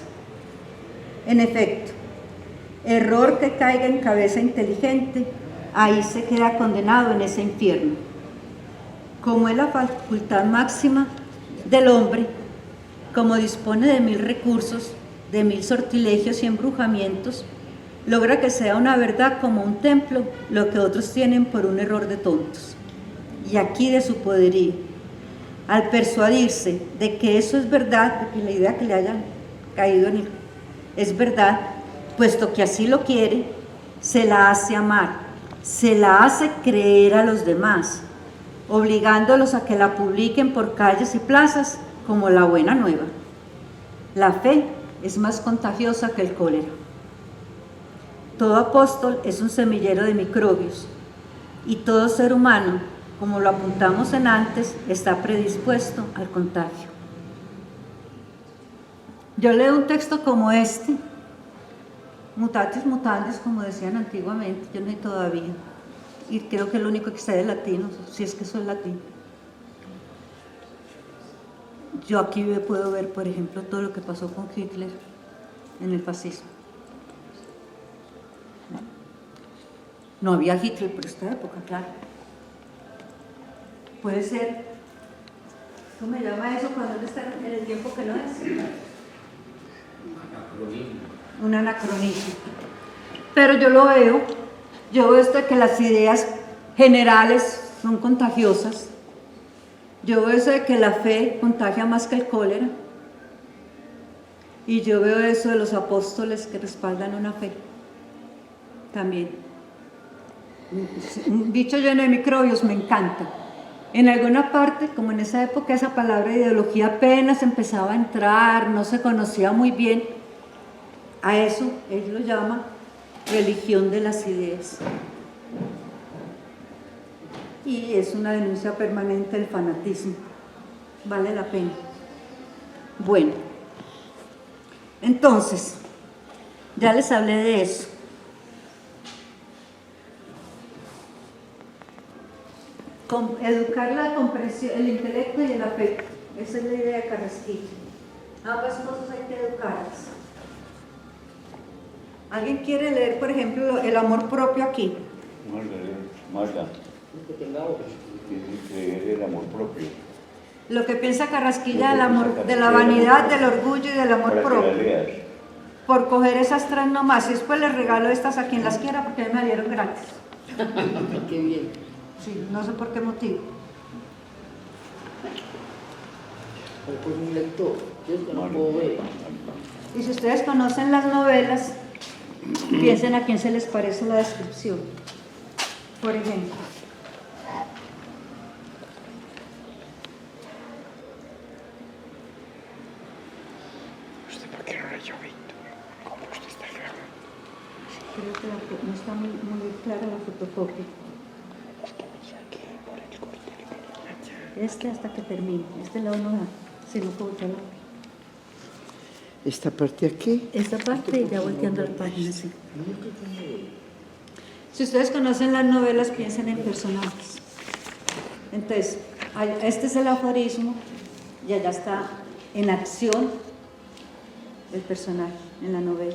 En efecto, error que caiga en cabeza inteligente, ahí se queda condenado en ese infierno. Como es la facultad máxima del hombre, como dispone de 1000 recursos, de 1000 sortilegios y embrujamientos, logra que sea una verdad como un templo lo que otros tienen por un error de tontos. Y aquí de su poderío, al persuadirse de que eso es verdad, de que la idea que le haya caído en él es verdad, puesto que así lo quiere, se la hace amar, se la hace creer a los demás, obligándolos a que la publiquen por calles y plazas como la buena nueva. La fe es más contagiosa que el cólera. Todo apóstol es un semillero de microbios, y todo ser humano, como lo apuntamos en antes, está predispuesto al contagio. Yo leo un texto como este, mutatis mutandis, como decían antiguamente, yo no hay todavía, y creo que es lo único que sé de latino, si es que soy latino. Yo aquí puedo ver, por ejemplo, todo lo que pasó con Hitler en el fascismo. No había Hitler por esta época, claro. Puede ser, ¿cómo me llama eso cuando uno está en el tiempo que no es? Un anacronismo. Pero yo lo veo, yo veo esto de que las ideas generales son contagiosas. Yo veo eso de que la fe contagia más que el cólera. Y yo veo eso de los apóstoles que respaldan una fe. También. Un bicho lleno de microbios me encanta. En alguna parte, como en esa época, esa palabra ideología apenas empezaba a entrar, no se conocía muy bien. A eso él lo llama religión de las ideas. Y es una denuncia permanente del fanatismo. Vale la pena. Bueno, entonces, ya les hablé de eso. educar la comprensión, el intelecto y el afecto. Esa es la idea de Carrasquilla. Ambas cosas hay que educarlas. ¿Alguien quiere leer, por ejemplo, el amor propio aquí? Marta, tiene que el amor propio. Lo que piensa Carrasquilla del amor, de la vanidad, del orgullo y del amor Para que propio. la leas. Por coger esas tres nomás. Y después les regalo estas a quien las quiera porque a mí me dieron gratis. Qué bien. Sí, no sé por qué motivo. Pues un lector, yo es que no puedo ver. Y si ustedes conocen las novelas, piensen a quién se les parece la descripción. Por ejemplo. ¿Usted por qué no leyó Víctor? ¿Cómo usted está claro? Creo que no está muy clara la fotocopia. Este hasta que termine. Este lado no da. Si no puedo voltear la página. ¿Esta parte aquí? Esta parte y ya volteando la página, sí. Si ustedes conocen las novelas, piensen en personajes. Entonces, este es el aforismo y allá está en acción el personaje en la novela.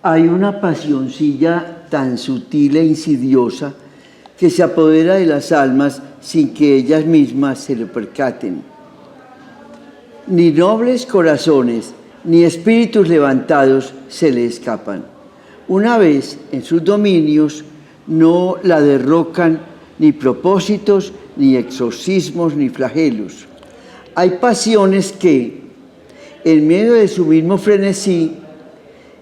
Hay una pasioncilla tan sutil e insidiosa que se apodera de las almas sin que ellas mismas se lo percaten. Ni nobles corazones, ni espíritus levantados se le escapan. Una vez en sus dominios, no la derrocan ni propósitos, ni exorcismos, ni flagelos. Hay pasiones que, en medio de su mismo frenesí,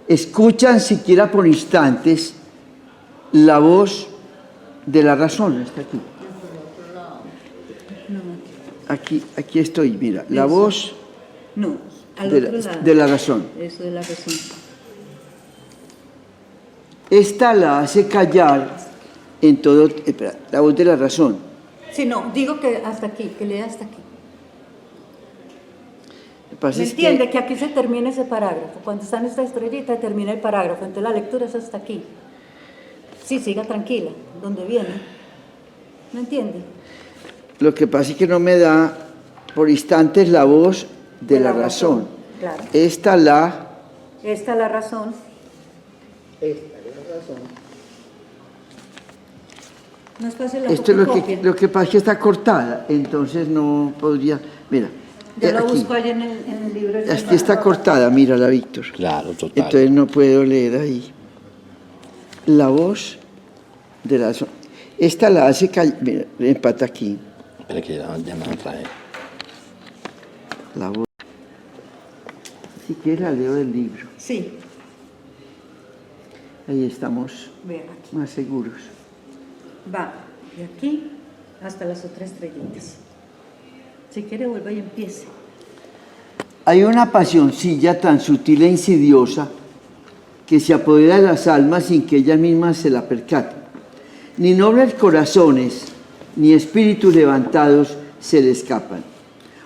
escuchan siquiera por instantes la voz de la razón. Está aquí. Aquí estoy, mira, la voz No, al de otro lado. de la razón. Eso de la razón. Esta la hace callar en todo, la voz de la razón. Sí, no, digo que hasta aquí, que lea hasta aquí. Lo que pasa ¿Me es entiende? Que aquí se termina ese parágrafo. Cuando está en esta estrellita termina el parágrafo. Entonces la lectura es hasta aquí. Sí, siga tranquila, donde viene. ¿Me entiende? Lo que pasa es que no me da por instantes la voz de la razón. Claro. Esta la... Esta es la razón. Esta es la razón. No es fácil la Esto es fotocopia. lo que pasa es que está cortada, entonces no podría... Mira, Yo lo aquí, busco allá en el libro. aquí está cortada, mírala, Víctor. Claro, total. Entonces no puedo leer ahí. La voz de la razón. Esta la hace callar... Mira, empata aquí. Espera que ya me van a traer. La voz. Si quieres la leo del libro. Sí, Ahí estamos vean aquí. más seguros. Va de aquí hasta las otras estrellitas. Si quiere, vuelva y empiece. Hay una pasioncilla tan sutil e insidiosa que se apodera de las almas sin que ellas mismas se la percaten. Ni nobles corazones, ni espíritus levantados se le escapan.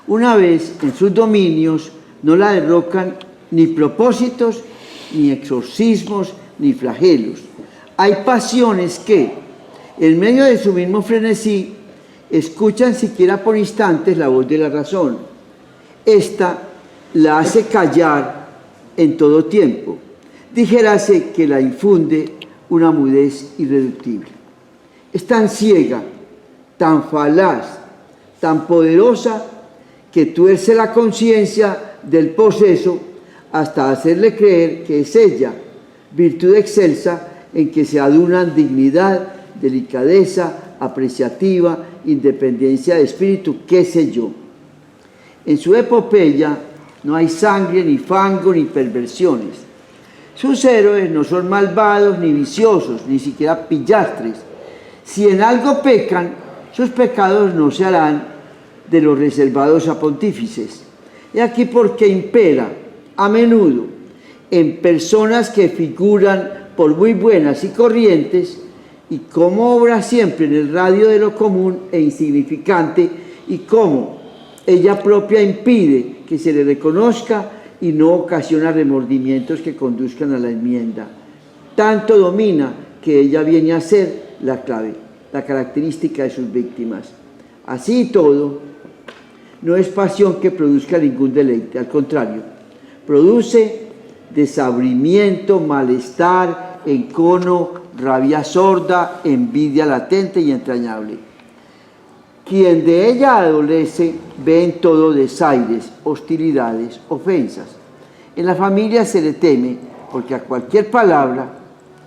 Una vez en sus dominios, no la derrocan ni propósitos, ni exorcismos, ni flagelos. Hay pasiones que, en medio de su mismo frenesí, escuchan siquiera por instantes la voz de la razón. Esta la hace callar en todo tiempo. Dijérase que la infunde una mudez irreductible. Es tan ciega, tan falaz, tan poderosa, que tuerce la conciencia del poseso hasta hacerle creer que es ella, virtud excelsa en que se adunan dignidad, delicadeza, apreciativa, independencia de espíritu, qué sé yo. En su epopeya no hay sangre, ni fango, ni perversiones. Sus héroes no son malvados, ni viciosos, ni siquiera pillastres. Si en algo pecan, sus pecados no se harán de los reservados a pontífices. Y aquí porque impera a menudo en personas que figuran por muy buenas y corrientes, y como obra siempre en el radio de lo común e insignificante, y como ella propia impide que se le reconozca y no ocasiona remordimientos que conduzcan a la enmienda. Tanto domina que ella viene a ser la clave la característica de sus víctimas. Así y todo, no es pasión que produzca ningún deleite, al contrario, produce desabrimiento, malestar, encono, rabia sorda, envidia latente y entrañable. Quien de ella adolece ve en todo desaires, hostilidades, ofensas. En la familia se le teme porque a cualquier palabra,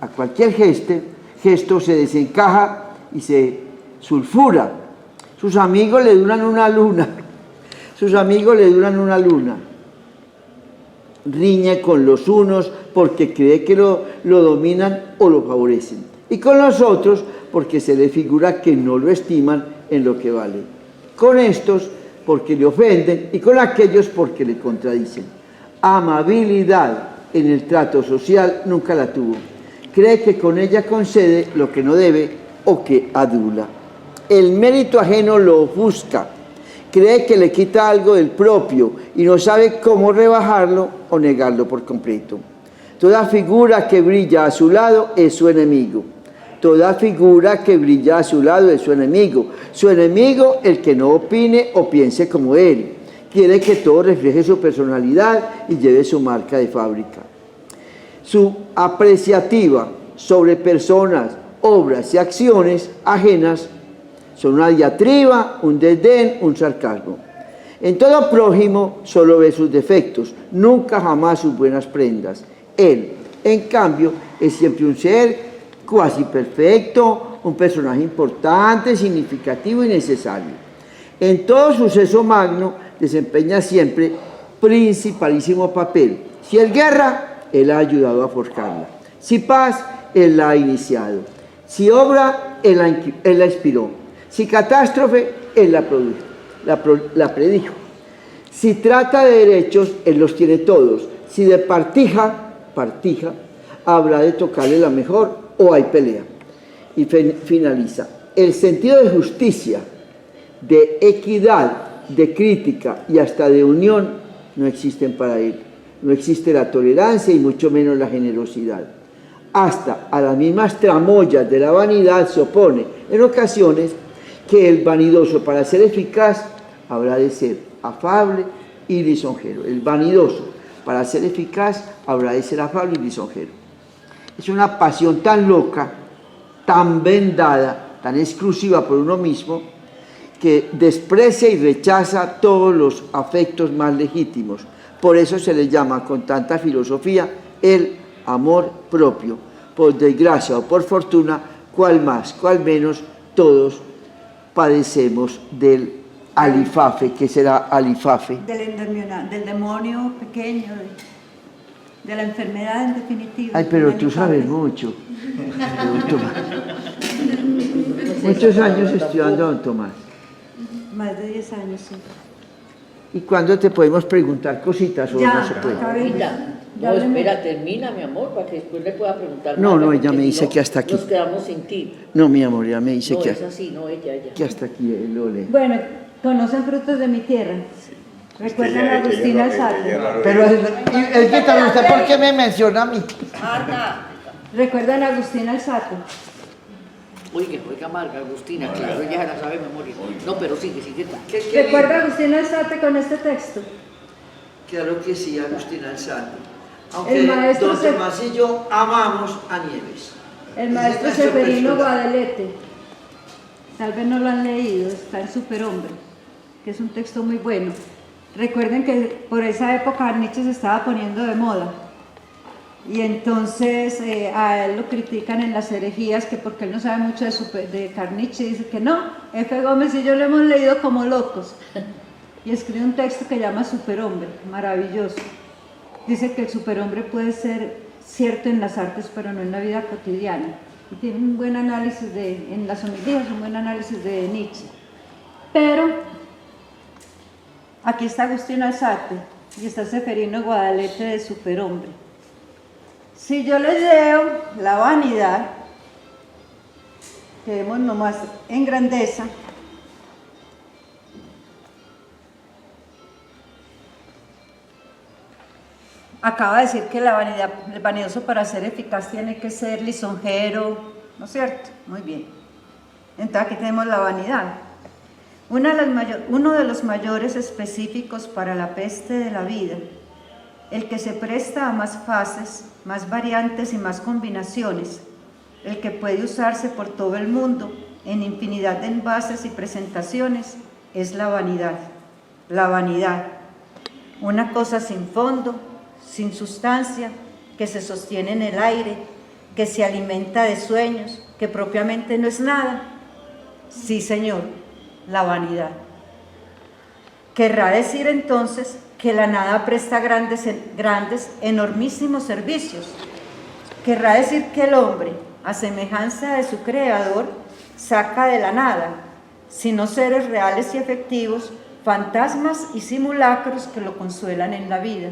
a cualquier gesto se desencaja y se sulfura. Sus amigos le duran una luna. Sus amigos le duran una luna. Riñe con los unos porque cree que lo dominan o lo favorecen. Y con los otros porque se le figura que no lo estiman en lo que vale. Con estos porque le ofenden y con aquellos porque le contradicen. Amabilidad en el trato social nunca la tuvo. Cree que con ella concede lo que no debe o que adula. El mérito ajeno lo ofusca. Cree que le quita algo del propio y no sabe cómo rebajarlo o negarlo por completo. Toda figura que brilla a su lado es su enemigo. Toda figura que brilla a su lado es su enemigo. Su enemigo, el que no opine o piense como él. Quiere que todo refleje su personalidad y lleve su marca de fábrica. Su apreciativa sobre personas, obras y acciones ajenas son una diatriba, un desdén, un sarcasmo. En todo prójimo solo ve sus defectos, nunca jamás sus buenas prendas. Él, en cambio, es siempre un ser cuasi perfecto, un personaje importante, significativo y necesario. En todo suceso magno desempeña siempre principalísimo papel. Si es guerra, él ha ayudado a forjarla. Si paz, él la ha iniciado. Si obra, él la inspiró. Si catástrofe, él la produjo, la predijo. Si trata de derechos, él los tiene todos. Si de partija, habrá de tocarle la mejor o hay pelea. Y finaliza. El sentido de justicia, de equidad, de crítica y hasta de unión no existen para él. No existe la tolerancia y mucho menos la generosidad. Hasta a las mismas tramoyas de la vanidad se opone en ocasiones que el vanidoso, para ser eficaz, habrá de ser afable y lisonjero. El vanidoso, para ser eficaz, habrá de ser afable y lisonjero. Es una pasión tan loca, tan vendada, tan exclusiva por uno mismo, que desprecia y rechaza todos los afectos más legítimos. Por eso se le llama con tanta filosofía el amor propio. Por desgracia o por fortuna, cual más, cual menos, todos padecemos del alifafe. ¿Qué será alifafe? Del demonio pequeño, de la enfermedad en definitiva. Ay, pero tú sabes mucho. Muchos años estudiando, don Tomás. Más de 10 años, sí. ¿Y cuándo te podemos preguntar cositas o Ya, no se puede? Ahorita. No, espera, termina, mi amor, para que después le pueda preguntar. No, más, no, ella porque me si dice no, que hasta aquí. Nos quedamos sin ti. No, mi amor, ella me dice No, que, es así, no, ella. que hasta aquí lo lee. Bueno, conocen frutos de mi tierra. ¿Recuerdan a Agustina Alzate? Pero el que tal, ¿usted por qué me menciona a mí? Ana. ¿Recuerdan a Agustina Alzate? Oiga, Marga, Agustina, claro, ella la sabe de memoria. No, pero sigue. ¿Recuerda a Agustina Alzate con este texto? Claro que sí, Agustina Alzate. El Aunque maestro don Tomás y yo amamos a Nieves. El maestro Ese es nuestro Seferino personaje. Guadelete. Tal vez no lo han leído, está en Superhombre, que es un texto muy bueno. Recuerden que por esa época Nietzsche se estaba poniendo de moda. Y entonces a él lo critican en las herejías, que porque él no sabe mucho de Carniche, dice que no, F. Gómez y yo lo hemos leído como locos. Y escribe un texto que llama Superhombre, maravilloso. Dice que el superhombre puede ser cierto en las artes, pero no en la vida cotidiana. Y tiene un buen análisis en las homilías, un buen análisis de Nietzsche. Pero aquí está Agustín Alzate y está Seferino Guadalete de Superhombre. Si yo les leo la vanidad, que vemos nomás en grandeza, acaba de decir que el vanidoso para ser eficaz tiene que ser lisonjero, ¿no es cierto? Muy bien. Entonces aquí tenemos la vanidad. Uno de los mayores específicos para la peste de la vida, el que se presta a más fases, más variantes y más combinaciones, el que puede usarse por todo el mundo en infinidad de envases y presentaciones, es la vanidad. La vanidad, una cosa sin fondo, sin sustancia, que se sostiene en el aire, que se alimenta de sueños, que propiamente no es nada. Sí, Señor, la vanidad. Querrá decir entonces que la nada presta grandes, enormísimos servicios. Querrá decir que el hombre, a semejanza de su creador, saca de la nada, sino seres reales y efectivos, fantasmas y simulacros que lo consuelan en la vida.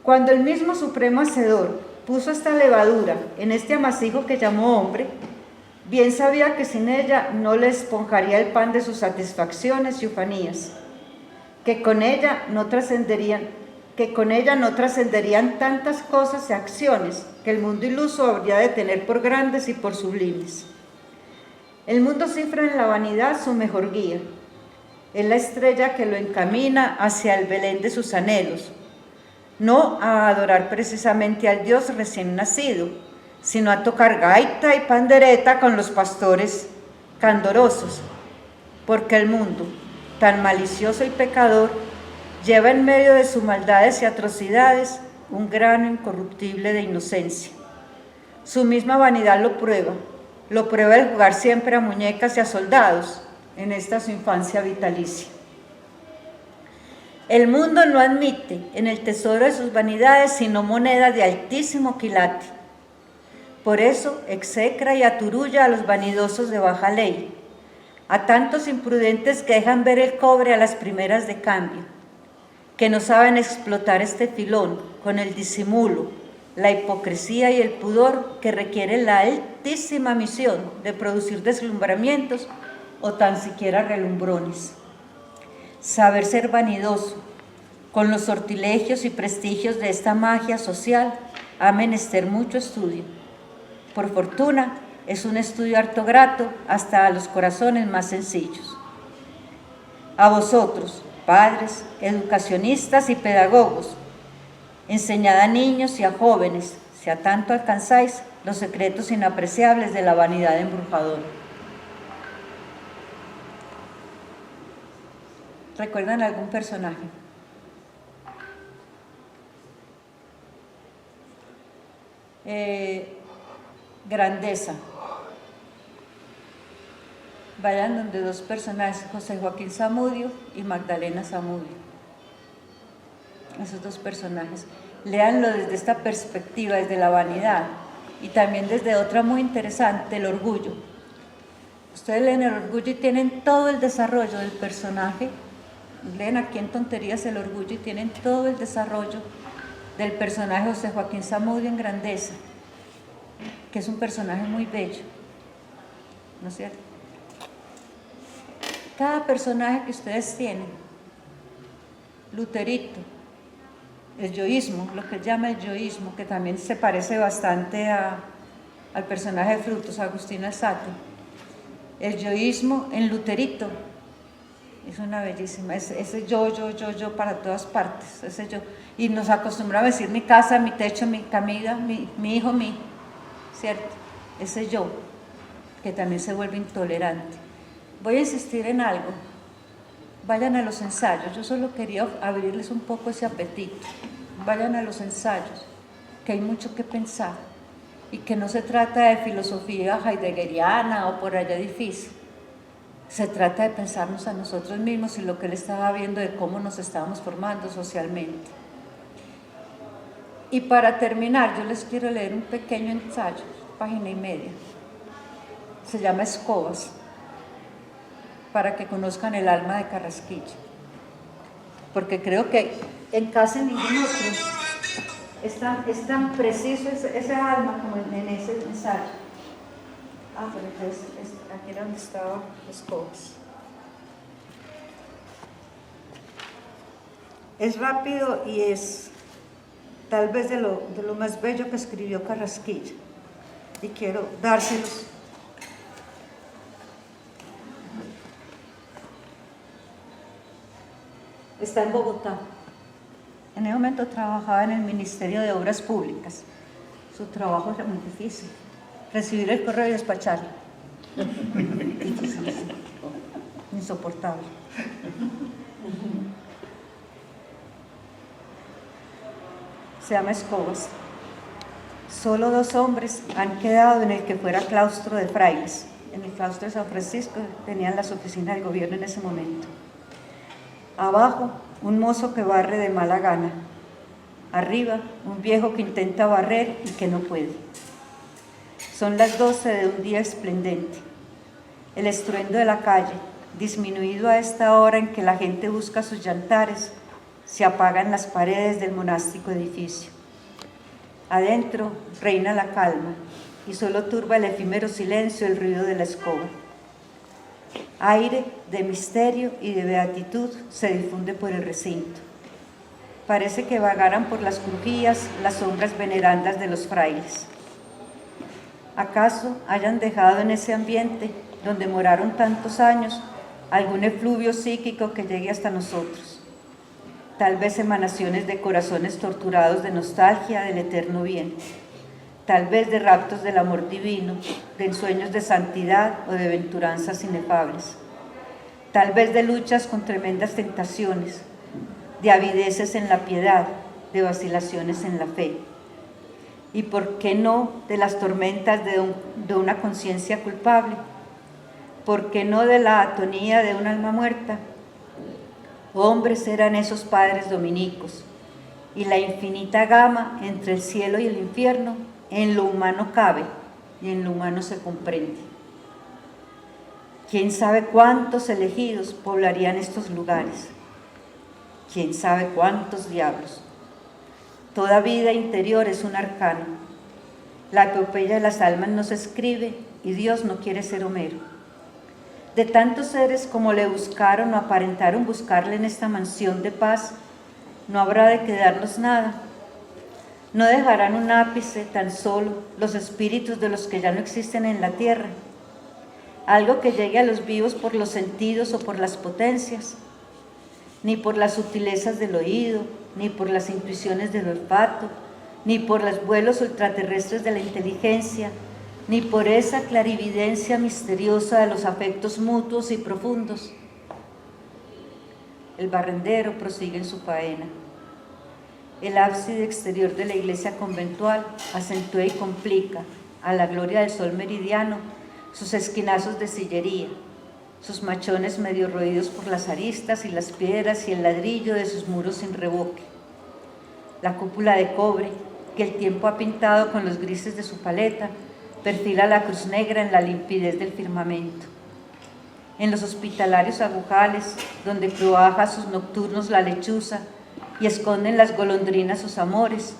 Cuando el mismo Supremo Hacedor puso esta levadura en este amasijo que llamó hombre, bien sabía que sin ella no le esponjaría el pan de sus satisfacciones y ufanías, que con ella no trascenderían tantas cosas y acciones que el mundo iluso habría de tener por grandes y por sublimes. El mundo cifra en la vanidad su mejor guía. Es la estrella que lo encamina hacia el Belén de sus anhelos, no a adorar precisamente al Dios recién nacido, sino a tocar gaita y pandereta con los pastores candorosos, porque el mundo, tan malicioso y pecador, lleva en medio de sus maldades y atrocidades un grano incorruptible de inocencia. Su misma vanidad lo prueba el jugar siempre a muñecas y a soldados en esta su infancia vitalicia. El mundo no admite en el tesoro de sus vanidades sino moneda de altísimo quilate. Por eso execra y aturulla a los vanidosos de baja ley, a tantos imprudentes que dejan ver el cobre a las primeras de cambio, que no saben explotar este filón con el disimulo, la hipocresía y el pudor que requiere la altísima misión de producir deslumbramientos o tan siquiera relumbrones. Saber ser vanidoso, con los sortilegios y prestigios de esta magia social, ha menester mucho estudio. Por fortuna, es un estudio harto grato hasta a los corazones más sencillos. A vosotros, padres, educacionistas y pedagogos, enseñad a niños y a jóvenes, si a tanto alcanzáis, los secretos inapreciables de la vanidad embrujadora. ¿Recuerdan algún personaje? Grandeza. Vayan donde dos personajes, José Joaquín Zamudio y Magdalena Zamudio. Esos dos personajes. Léanlo desde esta perspectiva, desde la vanidad y también desde otra muy interesante, el orgullo. Ustedes leen el orgullo y tienen todo el desarrollo del personaje. Leen aquí en Tonterías el orgullo y tienen todo el desarrollo del personaje José Joaquín Zamudio en Grandeza, que es un personaje muy bello, ¿no es cierto? Cada personaje que ustedes tienen, Luterito, el yoísmo, lo que él llama el yoísmo, que también se parece bastante al personaje de Frutos, Agustín Alzate. El yoísmo en Luterito es una bellísima, ese yo para todas partes, ese yo. Y nos acostumbramos a decir mi casa, mi techo, mi comida, mi hijo, ¿cierto? Ese yo, que también se vuelve intolerante. Voy a insistir en algo. Vayan a los ensayos. Yo solo quería abrirles un poco ese apetito. Vayan a los ensayos, que hay mucho que pensar y que no se trata de filosofía heideggeriana o por allá difícil. Se trata de pensarnos a nosotros mismos y lo que él estaba viendo de cómo nos estábamos formando socialmente. Y para terminar, yo les quiero leer un pequeño ensayo, página y media. Se llama Escobas, para que conozcan el alma de Carrasquilla. Porque creo que en casi ningún otro es tan preciso ese alma como en ese ensayo. Pero entonces aquí era donde estaba Escobas. Es rápido y es tal vez de lo más bello que escribió Carrasquilla. Y quiero dárselos está en Bogotá. En ese momento trabajaba en el Ministerio de Obras Públicas. Su trabajo era muy difícil. Recibir el correo y despacharlo. Difícil. Insoportable. Se llama Escobas. Solo 2 hombres han quedado en el que fuera claustro de frailes. En el claustro de San Francisco tenían las oficinas del gobierno en ese momento. Abajo, un mozo que barre de mala gana. Arriba, un viejo que intenta barrer y que no puede. Son las 12 de un día esplendente. El estruendo de la calle, disminuido a esta hora en que la gente busca sus yantares, se apaga en las paredes del monástico edificio. Adentro reina la calma y solo turba el efímero silencio el ruido de la escoba. Aire de misterio y de beatitud se difunde por el recinto. Parece que vagaran por las crujías las sombras venerandas de los frailes. ¿Acaso hayan dejado en ese ambiente, donde moraron tantos años, algún efluvio psíquico que llegue hasta nosotros? Tal vez emanaciones de corazones torturados de nostalgia del eterno bien, tal vez de raptos del amor divino, de ensueños de santidad o de aventuranzas inefables, tal vez de luchas con tremendas tentaciones, de avideces en la piedad, de vacilaciones en la fe. ¿Y por qué no de las tormentas de una conciencia culpable? ¿Por qué no de la atonía de un alma muerta? Hombres eran esos padres dominicos, y la infinita gama entre el cielo y el infierno en lo humano cabe y en lo humano se comprende. ¿Quién sabe cuántos elegidos poblarían estos lugares? ¿Quién sabe cuántos diablos? Toda vida interior es un arcano. La epopeya de las almas no se escribe y Dios no quiere ser Homero. De tantos seres como le buscaron o aparentaron buscarle en esta mansión de paz, no habrá de quedarnos nada. No dejarán un ápice tan solo los espíritus de los que ya no existen en la tierra. Algo que llegue a los vivos por los sentidos o por las potencias, ni por las sutilezas del oído, ni por las intuiciones del olfato, ni por los vuelos ultraterrestres de la inteligencia, ni por esa clarividencia misteriosa de los afectos mutuos y profundos. El barrendero prosigue en su faena. El ábside exterior de la iglesia conventual acentúa y complica, a la gloria del sol meridiano, sus esquinazos de sillería, sus machones medio roídos por las aristas y las piedras y el ladrillo de sus muros sin revoque. La cúpula de cobre, que el tiempo ha pintado con los grises de su paleta, perfila la cruz negra en la limpidez del firmamento. En los hospitalarios agujales, donde cloaja sus nocturnos la lechuza y esconden las golondrinas sus amores,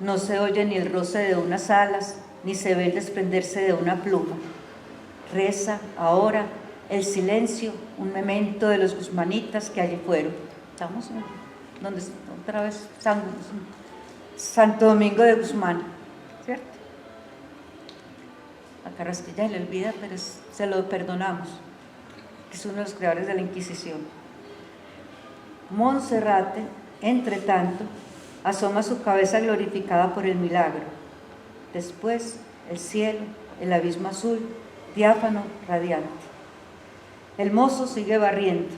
no se oye ni el roce de unas alas, ni se ve el desprenderse de una pluma. Reza ahora el silencio, un memento de los guzmanitas que allí fueron. Estamos donde otra vez Santo Domingo de Guzmán, ¿cierto? A Carrasquilla le olvida, pero se lo perdonamos, que es uno de los creadores de la Inquisición. Monserrate, entre tanto, asoma su cabeza glorificada por el milagro. Después, el cielo, el abismo azul, diáfano, radiante. El mozo sigue barriendo.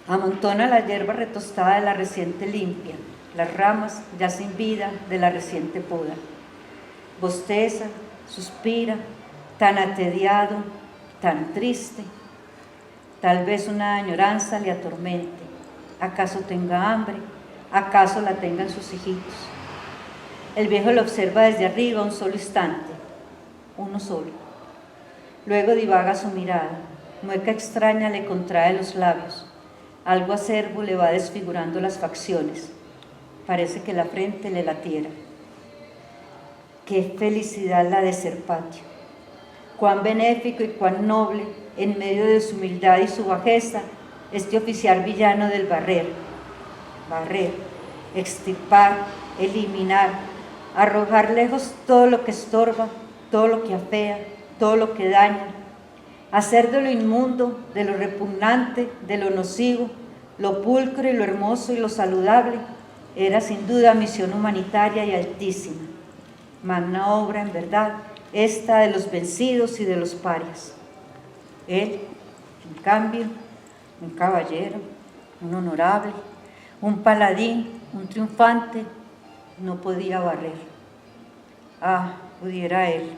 Amontona la hierba retostada de la reciente limpia, las ramas ya sin vida de la reciente poda. Bosteza, suspira, tan atediado, tan triste. Tal vez una añoranza le atormente. ¿Acaso tenga hambre? ¿Acaso la tengan sus hijitos? El viejo lo observa desde arriba un solo instante, uno solo. Luego divaga su mirada, mueca extraña le contrae los labios, algo acerbo le va desfigurando las facciones, parece que la frente le latiera. Qué felicidad la de ser patio, cuán benéfico y cuán noble, en medio de su humildad y su bajeza, este oficial villano del barrer, extirpar, eliminar, arrojar lejos todo lo que estorba, todo lo que afea, todo lo que daña, hacer de lo inmundo, de lo repugnante, de lo nocivo, lo pulcro y lo hermoso y lo saludable, era sin duda misión humanitaria y altísima. Magna obra, en verdad, esta de los vencidos y de los parias. Él, en cambio, un caballero, un honorable, un paladín, un triunfante, no podía barrer. Ah, pudiera él,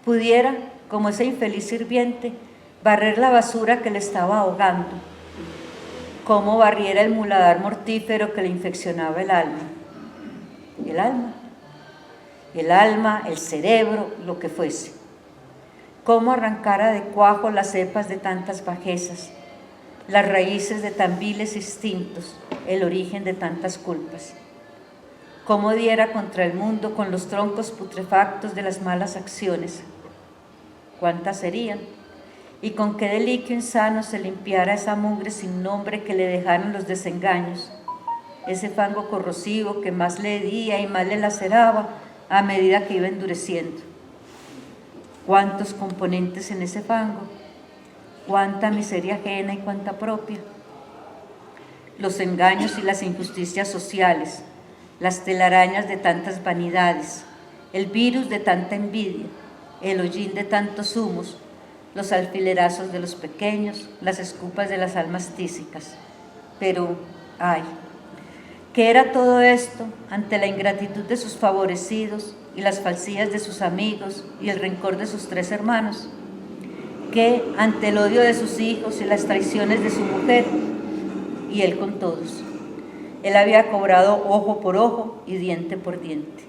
pudiera, como ese infeliz sirviente, barrer la basura que le estaba ahogando, como barriera el muladar mortífero que le infeccionaba el alma. El alma, el cerebro, lo que fuese. Cómo arrancara de cuajo las cepas de tantas bajezas, las raíces de tan viles instintos, el origen de tantas culpas. Cómo diera contra el mundo con los troncos putrefactos de las malas acciones. ¿Cuántas serían? Y con qué deliquio insano se limpiara esa mugre sin nombre que le dejaron los desengaños, ese fango corrosivo que más le hería y más le laceraba a medida que iba endureciendo. ¿Cuántos componentes en ese fango? ¿Cuánta miseria ajena y cuánta propia? Los engaños y las injusticias sociales, las telarañas de tantas vanidades, el virus de tanta envidia, el hollín de tantos humos, los alfilerazos de los pequeños, las escupas de las almas tísicas. Pero, ay, ¿qué era todo esto ante la ingratitud de sus favorecidos y las falsías de sus amigos y el rencor de sus 3 hermanos? ¿Qué ante el odio de sus hijos y las traiciones de su mujer? Y él con todos. Él había cobrado ojo por ojo y diente por diente.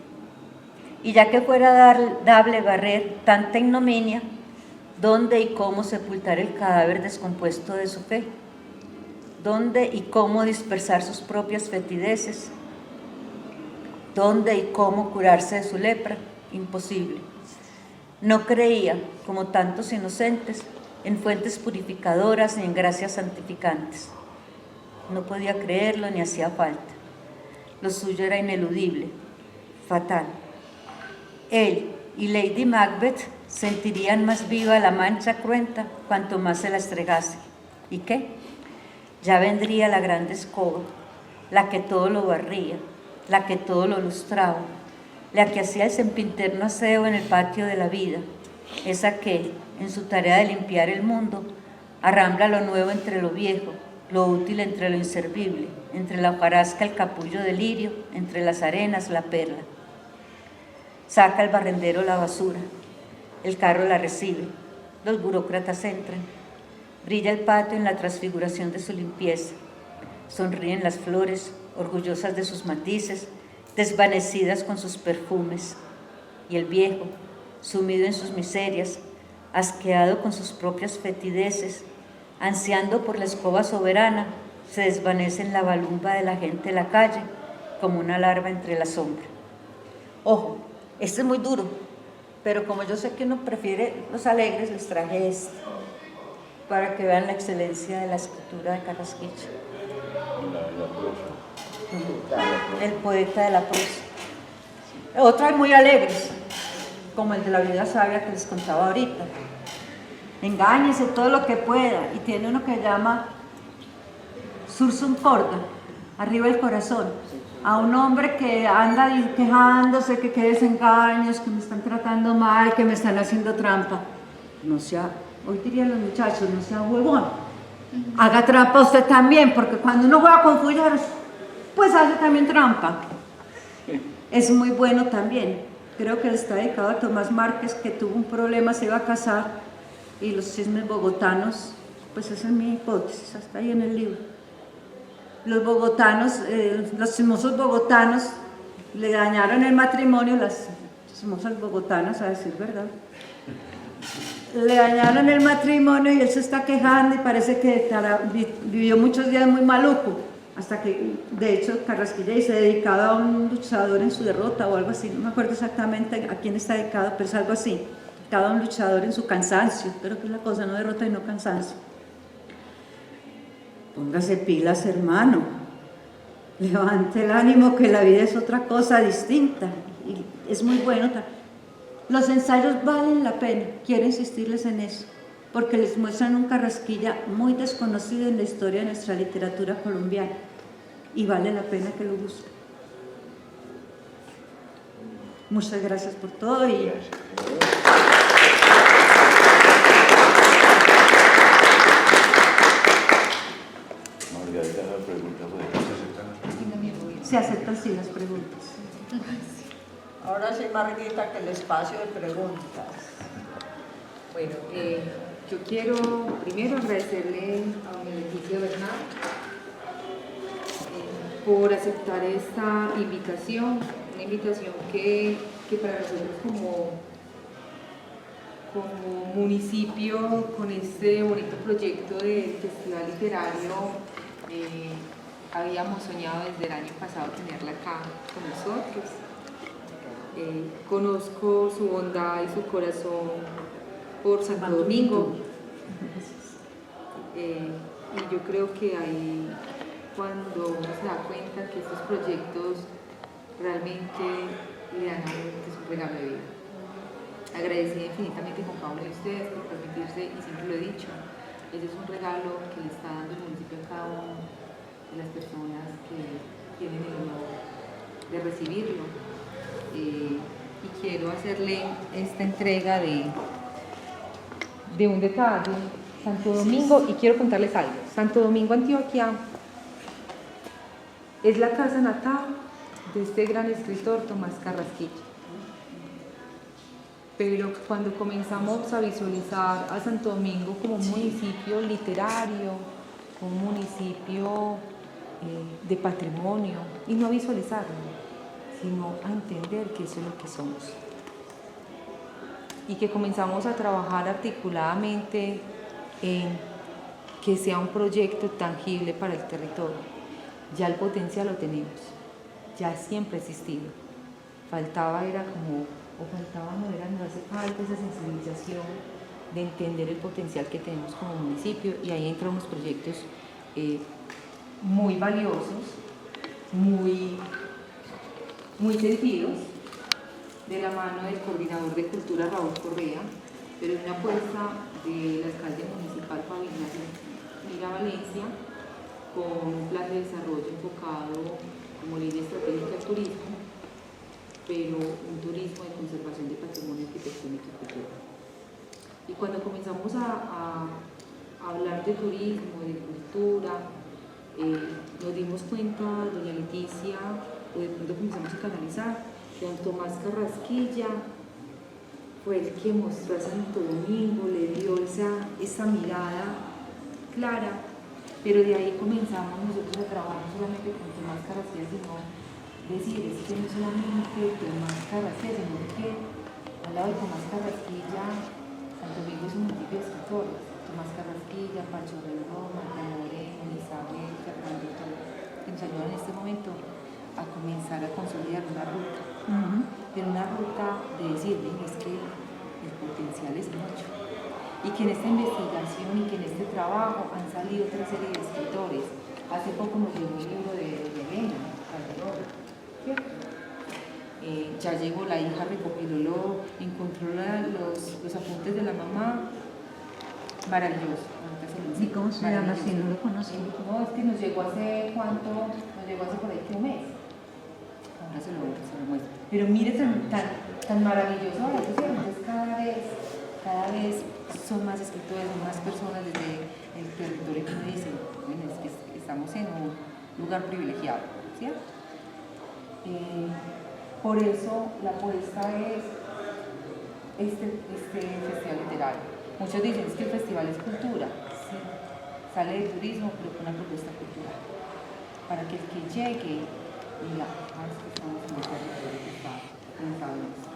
Y ya que fuera dable barrer tanta ignominia, ¿dónde y cómo sepultar el cadáver descompuesto de su fe? ¿Dónde y cómo dispersar sus propias fetideces? ¿Dónde y cómo curarse de su lepra? Imposible. No creía, como tantos inocentes, en fuentes purificadoras ni en gracias santificantes. No podía creerlo ni hacía falta. Lo suyo era ineludible, fatal. Él y Lady Macbeth sentirían más viva la mancha cruenta cuanto más se la estregase. ¿Y qué? Ya vendría la grande escoba, la que todo lo barría, la que todo lo lustraba, la que hacía el sempiterno aseo en el patio de la vida, esa que, en su tarea de limpiar el mundo, arrambla lo nuevo entre lo viejo, lo útil entre lo inservible, entre la hojarasca el capullo de lirio, entre las arenas la perla. Saca el barrendero la basura, el carro la recibe, los burócratas entran, brilla el patio en la transfiguración de su limpieza, sonríen las flores, orgullosas de sus matices, desvanecidas con sus perfumes, y el viejo, sumido en sus miserias, asqueado con sus propias fetideces, ansiando por la escoba soberana, se desvanece en la balumba de la gente de la calle, como una larva entre la sombra. Ojo, este es muy duro, pero como yo sé que uno prefiere los alegres, les traje este, para que vean la excelencia de la escritura de Carrasquilla. El poeta de la prosa. Otros muy alegres, como el de la vida sabia que les contaba ahorita. Engáñese todo lo que pueda, y tiene uno que llama Sursum Corda, arriba el corazón, a un hombre que anda quejándose, que qué desengaños, que me están tratando mal, que me están haciendo trampa. No sea, hoy dirían los muchachos, no sea huevón, haga trampa usted también, porque cuando uno juega con fulleros, pues hace también trampa. Es muy bueno también. Creo que le está dedicado a Tomás Márquez, que tuvo un problema, se iba a casar, y los chismes bogotanos, pues esa es mi hipótesis, hasta ahí en el libro. Los bogotanos, los chismosos bogotanos le dañaron el matrimonio, las chismosas bogotanas, a decir verdad. Le dañaron el matrimonio y él se está quejando y parece que vivió muchos días muy maluco, hasta que, de hecho, Carrasquilla se dedicaba a un luchador en su derrota o algo así, no me acuerdo exactamente a quién está dedicado, pero es algo así, cada un luchador en su cansancio, pero que es la cosa, no derrota y no cansancio. Póngase pilas, hermano, levante el ánimo, que la vida es otra cosa distinta, y es muy bueno. Los ensayos valen la pena, quiero insistirles en eso. porque les muestran un Carrasquilla muy desconocido en la historia de nuestra literatura colombiana y vale la pena que lo busquen. Muchas gracias por todo y Margarita, la pregunta se aceptan sí las preguntas. Ahora sí, Margarita, que el espacio de preguntas. Bueno, yo quiero primero agradecerle a doña Leticia Bernal por aceptar esta invitación, una invitación que para nosotros como municipio, con este bonito proyecto de festival literario, habíamos soñado desde el año pasado tenerla acá con nosotros. Conozco su bondad y su corazón por Santo Domingo, y yo creo que ahí cuando uno se da cuenta que estos proyectos realmente le dan a uno que es un regalo de vida. Agradecida infinitamente con cada uno de ustedes por permitirse, y siempre lo he dicho, ese es un regalo que le está dando el municipio a cada una de las personas que tienen el honor de recibirlo. Y quiero hacerle esta entrega de un detalle. Santo Domingo, y quiero contarles algo. Santo Domingo, Antioquia, es la casa natal de este gran escritor Tomás Carrasquilla. Pero cuando comenzamos a visualizar a Santo Domingo como un municipio literario, como un municipio de patrimonio, y no a visualizarlo, sino a entender que eso es lo que somos. Y que comenzamos a trabajar articuladamente en que sea un proyecto tangible para el territorio. Ya el potencial lo tenemos, ya siempre ha existido. Faltaba era como, o faltaba no era, no hace falta esa sensibilización de entender el potencial que tenemos como municipio, y ahí entran unos proyectos muy valiosos, muy sentidos, de la mano del coordinador de cultura Raúl Correa, pero es una apuesta del alcalde municipal Fabián Mira Valencia, con un plan de desarrollo enfocado como línea estratégica al turismo, pero un turismo de conservación de patrimonio arquitectónico y cultural. Y cuando comenzamos a hablar de turismo, de cultura, nos dimos cuenta, doña Leticia, o de pronto comenzamos a canalizar, que don Tomás Carrasquilla fue el que mostró a Santo Domingo, le dio esa mirada clara, pero de ahí comenzamos nosotros a trabajar no solamente con Tomás Carrasquilla, sino decir, es que no solamente Tomás Carrasquilla, sino que al lado de Tomás Carrasquilla, Santo Domingo es un municipio de escritores. Tomás Carrasquilla, Pacho Rendón, Marta Moreno, Isabel, Fernando, que nos ayudan en este momento a comenzar a consolidar una ruta, pero una ruta de decir, es que el potencial es mucho, y que en esta investigación y que en este trabajo han salido otra serie de escritores. Hace poco nos llegó un libro de Elena Calderón, ¿cierto? Ya llegó la hija, recopiló, encontró los apuntes de la mamá, maravilloso. ¿Y cómo se llama? Si no lo conozco. No, es que nos llegó hace cuánto, nos llegó hace por ahí que un mes. Ahora se lo muestro. Pero mire tan maravilloso ahora, entonces cada vez son más escritores, más personas desde el territorio que me dicen, bueno, es que estamos en un lugar privilegiado, ¿cierto? Por eso la apuesta es este festival literario. Muchos dicen es que el festival es cultura, sí, sale del turismo, pero con una propuesta cultural, para que el que llegue diga, es que estamos en el territorio que está pensado en eso.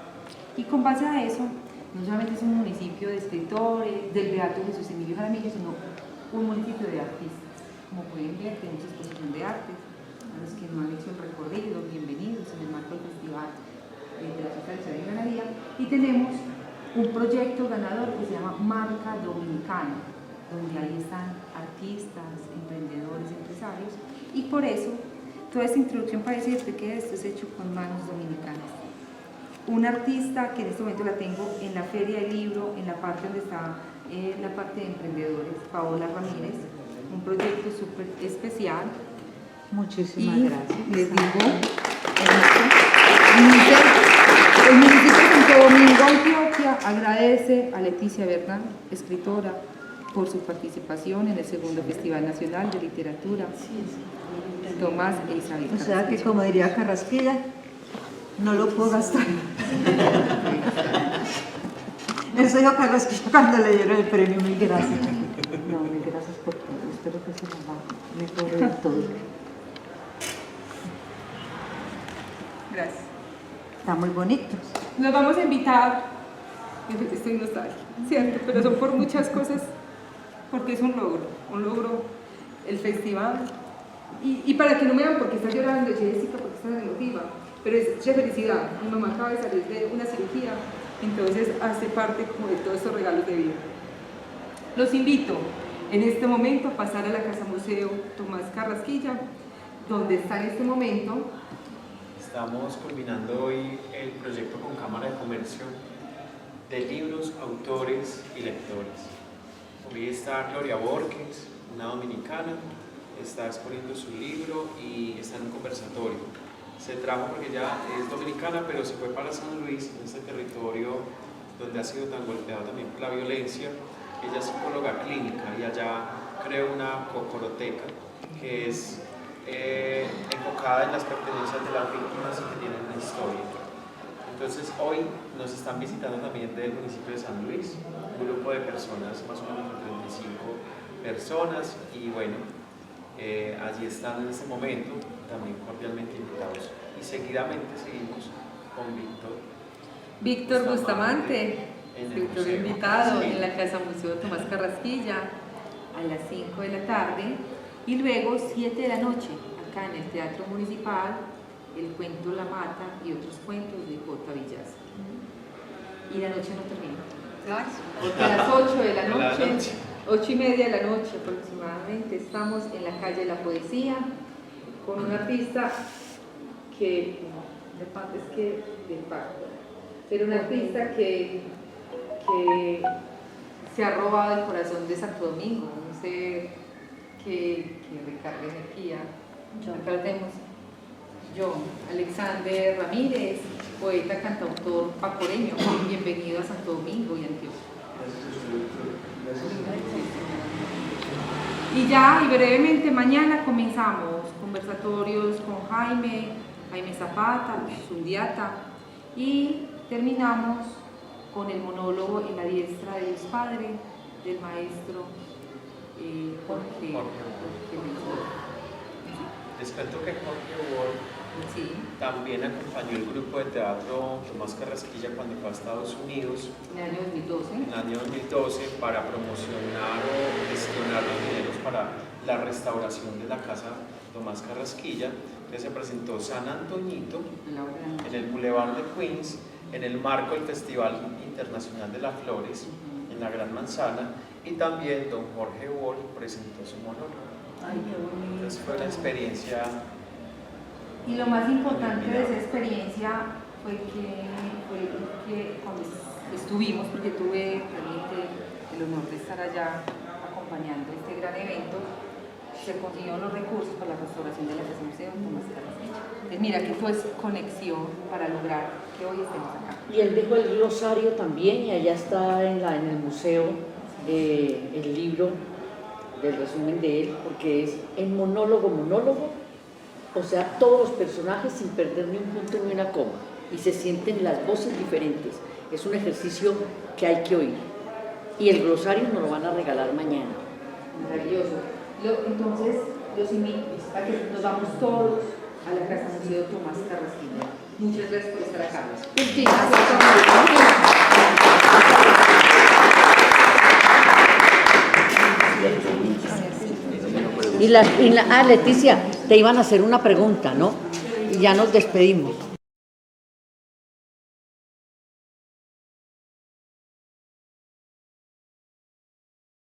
Y con base a eso, no solamente es un municipio de escritores, del Beato Jesús Emilio Jaramillo, sino un municipio de artistas. Como pueden ver, tenemos exposición de artes. A los que no han hecho el recorrido, bienvenidos en el marco del Festival de la Fiesta de Ganadería. Y tenemos un proyecto ganador que se llama Marca Dominicana, donde ahí están artistas, emprendedores, empresarios, y por eso toda esta introducción para decirte que esto es hecho con manos dominicanas. Un artista que en este momento la tengo en la Feria del Libro, en la parte donde está la parte de emprendedores, Paola Ramírez, un proyecto súper especial. Muchísimas Y gracias. les digo, el municipio de Santo Domingo, Antioquia, agradece a Leticia Bernal, escritora, por su participación en el segundo Festival Nacional de Literatura Tomás e Isabel O sea que, Carrasquilla. como diría Carrasquilla, no lo puedo gastar. Eso dijo Carrasquilla cuando le dieron el premio. Mil gracias. No, mil gracias por todo. Espero que se nos va mejor de todo. Gracias. Está muy bonito. Nos vamos a invitar, estoy nostálgica, cierto, pero son por muchas cosas, porque es un logro el festival. Y para que no me vean porque está llorando Jessica, porque está emotiva, pero es de felicidad. Mi mamá acaba de salir de una cirugía, entonces hace parte como de todos estos regalos de vida. Los invito en este momento a pasar a la Casa Museo Tomás Carrasquilla, donde está en este momento. Estamos culminando hoy el proyecto con Cámara de Comercio de libros, autores y lectores. Hoy está Gloria Borges, una dominicana, está exponiendo su libro y está en un conversatorio. Se trajo porque ella es dominicana, pero se fue para San Luis, en este territorio donde ha sido tan golpeado también por la violencia. Ella es psicóloga clínica y allá creó una cocoroteca que es enfocada en las pertenencias de las víctimas y que tienen una historia. Entonces hoy nos están visitando también del municipio de San Luis, un grupo de personas, más o menos 35 personas, y bueno, allí están en este momento también cordialmente invitados. Y seguidamente seguimos con Víctor Bustamante, escritor invitado sí, en la Casa Museo Tomás Carrasquilla a las 5 de la tarde y luego 7 de la noche acá en el Teatro Municipal, el cuento La Mata y otros cuentos de J. Villaz. Y la noche no termina. Porque a las 8 de la noche, 8:30 de la noche aproximadamente, estamos en la calle La Poesía con un artista que, pero un artista que se ha robado el corazón de Santo Domingo, un ser que recarga energía. Acá tenemos John Alexander Ramírez, poeta, cantautor pacoreño. Bienvenido a Santo Domingo y Antioquia. Y ya, y brevemente, mañana comenzamos conversatorios con Jaime Zapata, Sundiata, y terminamos con el monólogo En la diestra de Dios Padre, del maestro Jorge Wall. Les cuento que Jorge Wall también acompañó el grupo de teatro Tomás Carrasquilla cuando fue a Estados Unidos en el año 2012. En el año 2012 para promocionar o gestionar los dineros para la restauración de la casa Tomás Carrasquilla, que se presentó San Antoñito en el Boulevard de Queens, en el marco del Festival Internacional de las Flores, en la Gran Manzana, y también don Jorge Wall presentó su monólogo. Ay, qué bonito. Entonces fue una experiencia. Y lo más importante de esa experiencia fue que cuando estuvimos, porque tuve realmente el honor de estar allá acompañando este gran evento, se consiguieron los recursos para la restauración de la Casa Museo Tomás Carrasquilla. Entonces mira que fue conexión para lograr que hoy estemos acá. Y él dejó el glosario también, y allá está en el museo el libro del resumen de él, porque es el monólogo, o sea, todos los personajes sin perder ni un punto ni una coma, y se sienten las voces diferentes. Es un ejercicio que hay que oír. Y el glosario nos lo van a regalar mañana. Maravilloso. Entonces, los invito a que nos vamos todos a la Casa Museo Tomás Carrasquilla. Muchas gracias por estar acá. Leticia, te iban a hacer una pregunta, ¿no? Y ya nos despedimos.